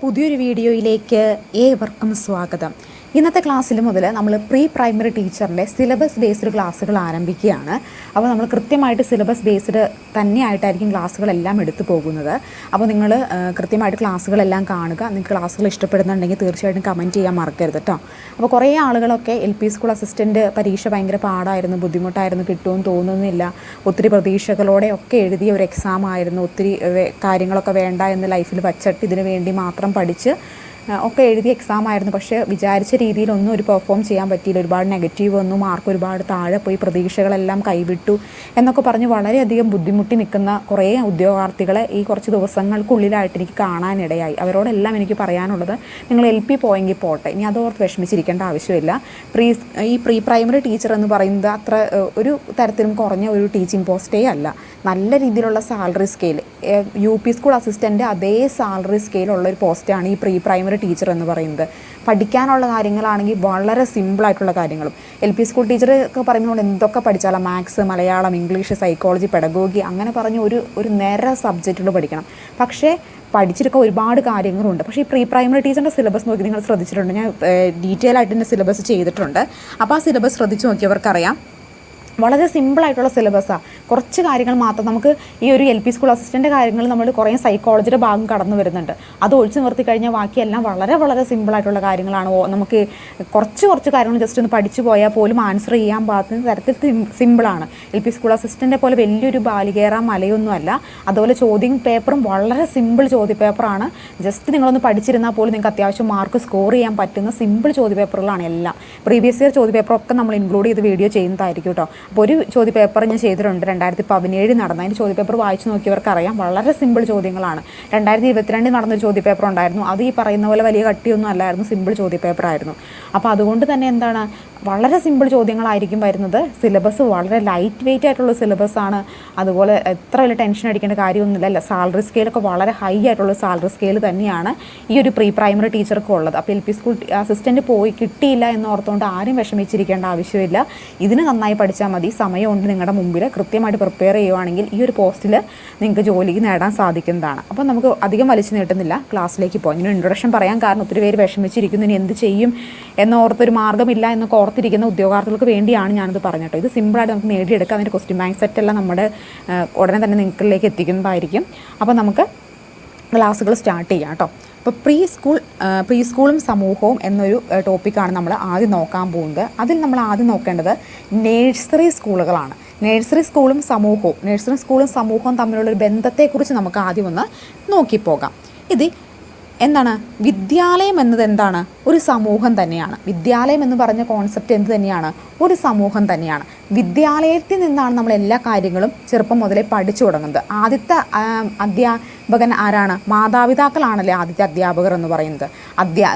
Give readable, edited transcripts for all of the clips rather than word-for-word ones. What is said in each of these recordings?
പുതിയൊരു വീഡിയോയിലേക്ക് ഏവർക്കും സ്വാഗതം. ഇന്നത്തെ ക്ലാസ്സിൽ മുതൽ നമ്മൾ പ്രീ പ്രൈമറി ടീച്ചറിൻ്റെ സിലബസ് ബേസ്ഡ് ക്ലാസ്സുകൾ ആരംഭിക്കുകയാണ്. അപ്പോൾ നമ്മൾ കൃത്യമായിട്ട് സിലബസ് ബേസ്ഡ് തന്നെയായിട്ടായിരിക്കും ക്ലാസ്സുകളെല്ലാം എടുത്തു പോകുന്നത്. അപ്പോൾ നിങ്ങൾ കൃത്യമായിട്ട് ക്ലാസ്സുകളെല്ലാം കാണുക. നിങ്ങൾക്ക് ക്ലാസ്സുകൾ ഇഷ്ടപ്പെടുന്നുണ്ടെങ്കിൽ തീർച്ചയായിട്ടും കമൻറ്റ് ചെയ്യാൻ മറക്കരുത് കേട്ടോ. അപ്പോൾ കുറേ ആളുകളൊക്കെ LP സ്കൂൾ അസിസ്റ്റൻറ്റ് പരീക്ഷ ഭയങ്കര പാടായിരുന്നു, ബുദ്ധിമുട്ടായിരുന്നു, കിട്ടുമെന്ന് തോന്നുന്നില്ല, ഒത്തിരി പ്രതീക്ഷകളോടെ ഒക്കെ എഴുതിയ ഒരു എക്സാം ആയിരുന്നു, ഒത്തിരി കാര്യങ്ങളൊക്കെ വേണ്ട എന്ന് ലൈഫിൽ വച്ചിട്ട് ഇതിനു വേണ്ടി മാത്രം പഠിച്ച് ഒക്കെ എഴുതിയ എക്സാം ആയിരുന്നു. പക്ഷേ വിചാരിച്ച രീതിയിലൊന്നും ഒരു പെർഫോം ചെയ്യാൻ പറ്റിയില്ല. ഒരുപാട് നെഗറ്റീവ് വന്നു, മാർക്ക് ഒരുപാട് താഴെ പോയി, പ്രതീക്ഷകളെല്ലാം കൈവിട്ടു എന്നൊക്കെ പറഞ്ഞ് വളരെയധികം ബുദ്ധിമുട്ടി നിൽക്കുന്ന കുറേ ഉദ്യോഗാർത്ഥികളെ ഈ കുറച്ച് ദിവസങ്ങൾക്കുള്ളിലായിട്ട് എനിക്ക് കാണാനിടയായി. അവരോടെല്ലാം എനിക്ക് പറയാനുള്ളത്, നിങ്ങൾ LP പോയെങ്കിൽ പോട്ടെ, ഇനി അതോർത്ത് വിഷമിച്ചിരിക്കേണ്ട ആവശ്യമില്ല. ഈ പ്രീ പ്രൈമറി ടീച്ചർ എന്ന് പറയുന്നത് അത്ര ഒരു തരത്തിലും കുറഞ്ഞ ഒരു ടീച്ചിങ് പോസ്റ്റേ അല്ല. നല്ല രീതിയിലുള്ള salary scale, UP school assistant അതേ സാലറി സ്കെയിലുള്ള ഒരു പോസ്റ്റാണ് ഈ പ്രീ പ്രൈമറി ടീച്ചർ എന്ന് പറയുന്നത്. പഠിക്കാനുള്ള കാര്യങ്ങളാണെങ്കിൽ വളരെ സിമ്പിളായിട്ടുള്ള കാര്യങ്ങളും, LP സ്കൂൾ ടീച്ചർ ഒക്കെ പറയുമ്പോൾ എന്തൊക്കെ പഠിച്ചാലും maths, Malayalam, English, psychology, pedagogy അങ്ങനെ പറഞ്ഞ് ഒരു നേര സബ്ജക്റ്റുകൾ പഠിക്കണം. പക്ഷേ പഠിച്ചെടുക്കാൻ ഒരുപാട് കാര്യങ്ങളുണ്ട്. പക്ഷേ ഈ പ്രീ പ്രൈമറി ടീച്ചറിൻ്റെ സിലബസ് നോക്കി നിങ്ങൾ ശ്രദ്ധിച്ചിട്ടുണ്ട്, ഞാൻ ഡീറ്റെയിൽ ആയിട്ട് എൻ്റെ സിലബസ് ചെയ്തിട്ടുണ്ട്. അപ്പോൾ ആ സിലബസ് ശ്രദ്ധിച്ച് നോക്കിയവർക്കറിയാം, വളരെ സിമ്പിളായിട്ടുള്ള സിലബസാണ്. കുറച്ച് കാര്യങ്ങൾ മാത്രം നമുക്ക് ഈ ഒരു LP സ്കൂൾ അസിസ്റ്റൻ്റ് കാര്യങ്ങൾ നമ്മൾ കുറേ സൈക്കോളജിയുടെ ഭാഗം കടന്നു വരുന്നുണ്ട്. അത് ഒഴിച്ച് നിർത്തി കഴിഞ്ഞാൽ ബാക്കിയെല്ലാം വളരെ വളരെ സിമ്പിളായിട്ടുള്ള കാര്യങ്ങളാണ്. നമുക്ക് കുറച്ച് കാര്യങ്ങൾ ജസ്റ്റ് ഒന്ന് പഠിച്ചു പോയാൽ പോലും ആൻസർ ചെയ്യാൻ പാകത്തിന് തരത്തിൽ സിമ്പിളാണ്. LP സ്കൂൾ അസിസ്റ്റൻ്റെ പോലെ വലിയൊരു ബാലികേറാൻ മലയൊന്നും അല്ല. അതുപോലെ ചോദ്യം പേപ്പറും വളരെ സിമ്പിൾ ചോദ്യ പേപ്പറാണ്. ജസ്റ്റ് നിങ്ങളൊന്ന് പഠിച്ചിരുന്നാൽ പോലും നിങ്ങൾക്ക് അത്യാവശ്യം മാർക്ക് സ്കോർ ചെയ്യാൻ പറ്റുന്ന സിമ്പിൾ ചോദ്യ പേപ്പറുകളാണ് എല്ലാം. പ്രീവിയസ് ഇയർ ചോദ്യ പേപ്പറൊക്കെ നമ്മൾ ഇൻക്ലൂഡ് ചെയ്ത് വീഡിയോ ചെയ്യുന്നതായിരിക്കും കേട്ടോ. അപ്പോൾ ഒരു ചോദ്യ പേപ്പർ ഞാൻ ചെയ്തിട്ടുണ്ട്, 2017 നടന്ന. അതിൻ്റെ ചോദ്യ പേപ്പർ വായിച്ച് നോക്കിയവർക്കറിയാം, വളരെ സിമ്പിൾ ചോദ്യങ്ങളാണ്. 2022 നടന്നൊരു ചോദ്യ പേപ്പർ ഉണ്ടായിരുന്നു, അത് ഈ പറയുന്ന പോലെ വലിയ കട്ടിയൊന്നും അല്ലായിരുന്നു, സിമ്പിൾ ചോദ്യ പേപ്പറായിരുന്നു. അപ്പോൾ അതുകൊണ്ട് തന്നെ എന്താണ്, വളരെ സിമ്പിൾ ചോദ്യങ്ങളായിരിക്കും വരുന്നത്. സിലബസ് വളരെ ലൈറ്റ് വെയിറ്റ് ആയിട്ടുള്ള സിലബസാണ്. അതുപോലെ എത്ര വലിയ ടെൻഷൻ അടിക്കേണ്ട കാര്യമൊന്നുമില്ല. സാലറി സ്കെയിലൊക്കെ വളരെ ഹൈ ആയിട്ടുള്ള സാലറി സ്കെയിൽ തന്നെയാണ് ഈ ഒരു പ്രീ പ്രൈമറി ടീച്ചർക്ക് ഉള്ളത്. അപ്പോൾ LP സ്കൂൾ അസിസ്റ്റൻറ്റ് പോയി കിട്ടിയില്ല എന്നോർത്തുകൊണ്ട് ആരും വിഷമിച്ചിരിക്കേണ്ട ആവശ്യമില്ല. ഇതിന് നന്നായി പഠിച്ചാൽ മതി. സമയമുണ്ട് നിങ്ങളുടെ മുമ്പിൽ. കൃത്യമായിട്ട് പ്രിപ്പയർ ചെയ്യുവാണെങ്കിൽ ഈ ഒരു പോസ്റ്റിൽ നിങ്ങൾക്ക് ജോലി നേടാൻ സാധിക്കുന്നതാണ്. അപ്പോൾ നമുക്ക് അധികം വലിച്ചു നീട്ടുന്നില്ല, ക്ലാസ്സിലേക്ക് പോകാം. ഇങ്ങനെ ഇൻട്രൊഡക്ഷൻ പറയാൻ കാരണം ഒത്തിരി പേര് വിഷമിച്ചിരിക്കുന്നു, ഇനി എന്ത് ചെയ്യും എന്നോർത്തൊരു മാർഗ്ഗമില്ല എന്നൊക്കെ ഓർത്തിരിക്കുന്ന ഉദ്യോഗാർത്ഥികൾക്ക് വേണ്ടിയാണ് ഞാനത് പറഞ്ഞിട്ടോ. ഇത് സിമ്പിളായിട്ട് നമുക്ക് നേടിയെടുക്കാം. അതിൻ്റെ ക്വസ്റ്റ്യൻ ബാങ്ക് സെറ്റെല്ലാം നമ്മുടെ ഉടനെ തന്നെ നിങ്ങളിലേക്ക് എത്തിക്കുന്നതായിരിക്കും. അപ്പോൾ നമുക്ക് ക്ലാസ്സുകൾ സ്റ്റാർട്ട് ചെയ്യാം കേട്ടോ. അപ്പോൾ പ്രീ സ്കൂളും സമൂഹവും എന്നൊരു ടോപ്പിക്കാണ് നമ്മൾ ആദ്യം നോക്കാൻ പോകുന്നത്. അതിൽ നമ്മൾ ആദ്യം നോക്കേണ്ടത് നേഴ്സറി സ്കൂളുകളാണ്. നേഴ്സറി സ്കൂളും സമൂഹവും തമ്മിലുള്ളൊരു ബന്ധത്തെക്കുറിച്ച് നമുക്ക് ആദ്യം ഒന്ന് നോക്കിപ്പോകാം. ഇത് എന്താണ്, വിദ്യാലയം എന്നത് എന്താണ്, ഒരു സമൂഹം തന്നെയാണ്. വിദ്യാലയം എന്ന് പറഞ്ഞ കോൺസെപ്റ്റ് എന്ത് തന്നെയാണ്, ഒരു സമൂഹം തന്നെയാണ്. വിദ്യാലയത്തിൽ നിന്നാണ് നമ്മൾ എല്ലാ കാര്യങ്ങളും ചെറുപ്പം മുതലേ പഠിച്ചു തുടങ്ങുന്നത്. ആദ്യത്തെ അധ്യാപകൻ ആരാണ്, മാതാപിതാക്കളാണല്ലേ ആദ്യത്തെ അധ്യാപകർ എന്ന് പറയുന്നത്.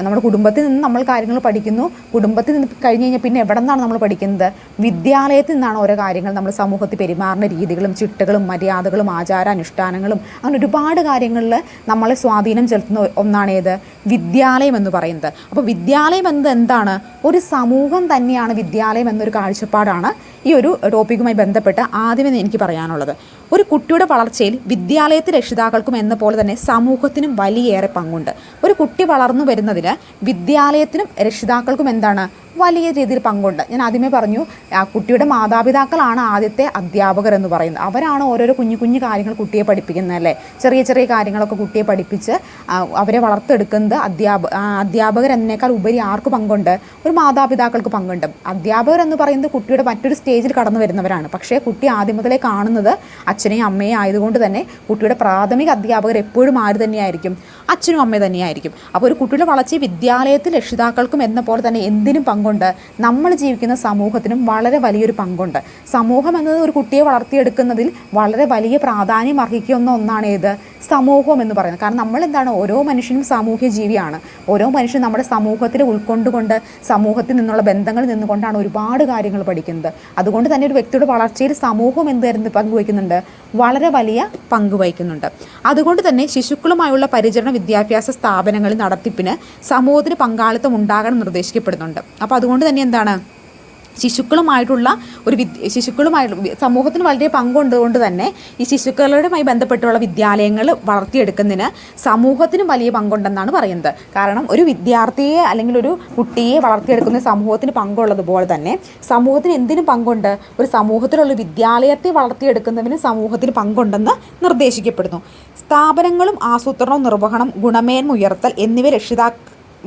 നമ്മുടെ കുടുംബത്തിൽ നിന്ന് നമ്മൾ കാര്യങ്ങൾ പഠിക്കുന്നു. കുടുംബത്തിൽ നിന്ന് കഴിഞ്ഞ് കഴിഞ്ഞാൽ പിന്നെ എവിടെ നിന്നാണ് നമ്മൾ പഠിക്കുന്നത്, വിദ്യാലയത്തിൽ നിന്നാണ് ഓരോ കാര്യങ്ങൾ, നമ്മൾ സമൂഹത്തിൽ പെരുമാറുന്ന രീതികളും ചിട്ടകളും മര്യാദകളും ആചാരാനുഷ്ഠാനങ്ങളും അങ്ങനെ ഒരുപാട് കാര്യങ്ങളിൽ നമ്മളെ സ്വാധീനം ചെലുത്തുന്ന ഒന്നാണ് ഏത്, വിദ്യാലയം എന്ന് പറയുന്നത്. അപ്പോൾ വിദ്യാലയം എന്നത് എന്താണ്, ഒരു സമൂഹം തന്നെയാണ് വിദ്യാലയം എന്നൊരു കാഴ്ചപ്പാടാണ് ഈ ഒരു ടോപ്പിക്കുമായി ബന്ധപ്പെട്ട് ആദ്യമേ എനിക്ക് പറയാനുള്ളത്. ഒരു കുട്ടിയുടെ വളർച്ചയിൽ വിദ്യാലയത്തിൽ രക്ഷിതാക്കൾക്കും എന്ന പോലെ തന്നെ സമൂഹത്തിനും വലിയേറെ പങ്കുണ്ട്. ഒരു കുട്ടി വളർന്നു വരുന്നതിന് വിദ്യാലയത്തിനും രക്ഷിതാക്കൾക്കും എന്താണ്, വലിയ രീതിയിൽ പങ്കുണ്ട്. ഞാൻ ആദ്യമേ പറഞ്ഞു, കുട്ടിയുടെ മാതാപിതാക്കളാണ് ആദ്യത്തെ അധ്യാപകർ എന്ന് പറയുന്നത്. അവരാണ് ഓരോരോ കുഞ്ഞു കാര്യങ്ങൾ കുട്ടിയെ പഠിപ്പിക്കുന്നത് അല്ലേ. ചെറിയ കാര്യങ്ങളൊക്കെ കുട്ടിയെ പഠിപ്പിച്ച് അവരെ വളർത്തെടുക്കുന്നത് അധ്യാപകർ എന്നേക്കാൾ ഉപരി ആർക്ക് പങ്കുണ്ട്, ഒരു മാതാപിതാക്കൾക്ക് പങ്കുണ്ട്. അധ്യാപകർ എന്ന് പറയുന്നത് കുട്ടിയുടെ മറ്റൊരു സ്റ്റേജിൽ കടന്നു വരുന്നവരാണ്. പക്ഷേ കുട്ടി ആദ്യം മുതലേ കാണുന്നത് അച്ഛനെയും അമ്മയും ആയതുകൊണ്ട് തന്നെ കുട്ടിയുടെ പ്രാഥമിക അധ്യാപകർ എപ്പോഴും ആര് തന്നെയായിരിക്കും, അച്ഛനും അമ്മയും തന്നെയായിരിക്കും. അപ്പോൾ ഒരു കുട്ടിയുടെ വളർച്ച വിദ്യാലയത്തിൽ രക്ഷിതാക്കൾക്കും എന്ന പോലെ തന്നെ എന്തിനും പങ്കുണ്ട്, നമ്മൾ ജീവിക്കുന്ന സമൂഹത്തിനും വളരെ വലിയൊരു പങ്കുണ്ട്. സമൂഹം എന്നത് ഒരു കുട്ടിയെ വളർത്തിയെടുക്കുന്നതിൽ വളരെ വലിയ പ്രാധാന്യം അർഹിക്കുന്ന ഒന്നാണ് ഏത്, സമൂഹം എന്ന് പറയുന്നത്. കാരണം നമ്മൾ എന്താണ്, ഓരോ മനുഷ്യനും സാമൂഹ്യ ജീവിയാണ്. ഓരോ മനുഷ്യനും നമ്മുടെ സമൂഹത്തിൽ ഉൾക്കൊണ്ടുകൊണ്ട് സമൂഹത്തിൽ നിന്നുള്ള ബന്ധങ്ങളിൽ നിന്നുകൊണ്ടാണ് ഒരുപാട് കാര്യങ്ങൾ പഠിക്കുന്നത്. അതുകൊണ്ട് തന്നെ ഒരു വ്യക്തിയുടെ വളർച്ചയിൽ സമൂഹം എന്ത് പങ്കുവയ്ക്കുന്നുണ്ട്, വളരെ വലിയ പങ്കുവഹിക്കുന്നുണ്ട്. അതുകൊണ്ട് തന്നെ ശിശുക്കളുമായുള്ള പരിചരണ വിദ്യാഭ്യാസ സ്ഥാപനങ്ങളിൽ നടത്തിപ്പിന് സമൂഹത്തിന് പങ്കാളിത്തം ഉണ്ടാകണം നിർദ്ദേശിക്കപ്പെടുന്നുണ്ട്. അപ്പോൾ അതുകൊണ്ട് തന്നെ എന്താണ്, ശിശുക്കളുമായിട്ടുള്ള സമൂഹത്തിന് വളരെ പങ്കുകൊണ്ട് തന്നെ ഈ ശിശുക്കളുമായി ബന്ധപ്പെട്ടുള്ള വിദ്യാലയങ്ങൾ വളർത്തിയെടുക്കുന്നതിന് സമൂഹത്തിനും വലിയ പങ്കുണ്ടെന്നാണ് പറയുന്നത്. കാരണം ഒരു വിദ്യാർത്ഥിയെ അല്ലെങ്കിൽ ഒരു കുട്ടിയെ വളർത്തിയെടുക്കുന്ന സമൂഹത്തിന് പങ്കുള്ളതുപോലെ തന്നെ സമൂഹത്തിന് എന്തിനും പങ്കുണ്ട്? ഒരു സമൂഹത്തിലുള്ള വിദ്യാലയത്തെ വളർത്തിയെടുക്കുന്നതിന് സമൂഹത്തിന് പങ്കുണ്ടെന്ന് നിർദ്ദേശിക്കപ്പെടുന്നു. സ്ഥാപനങ്ങളും ആസൂത്രണവും നിർവഹണം ഗുണമേന്മ ഉയർത്തൽ എന്നിവ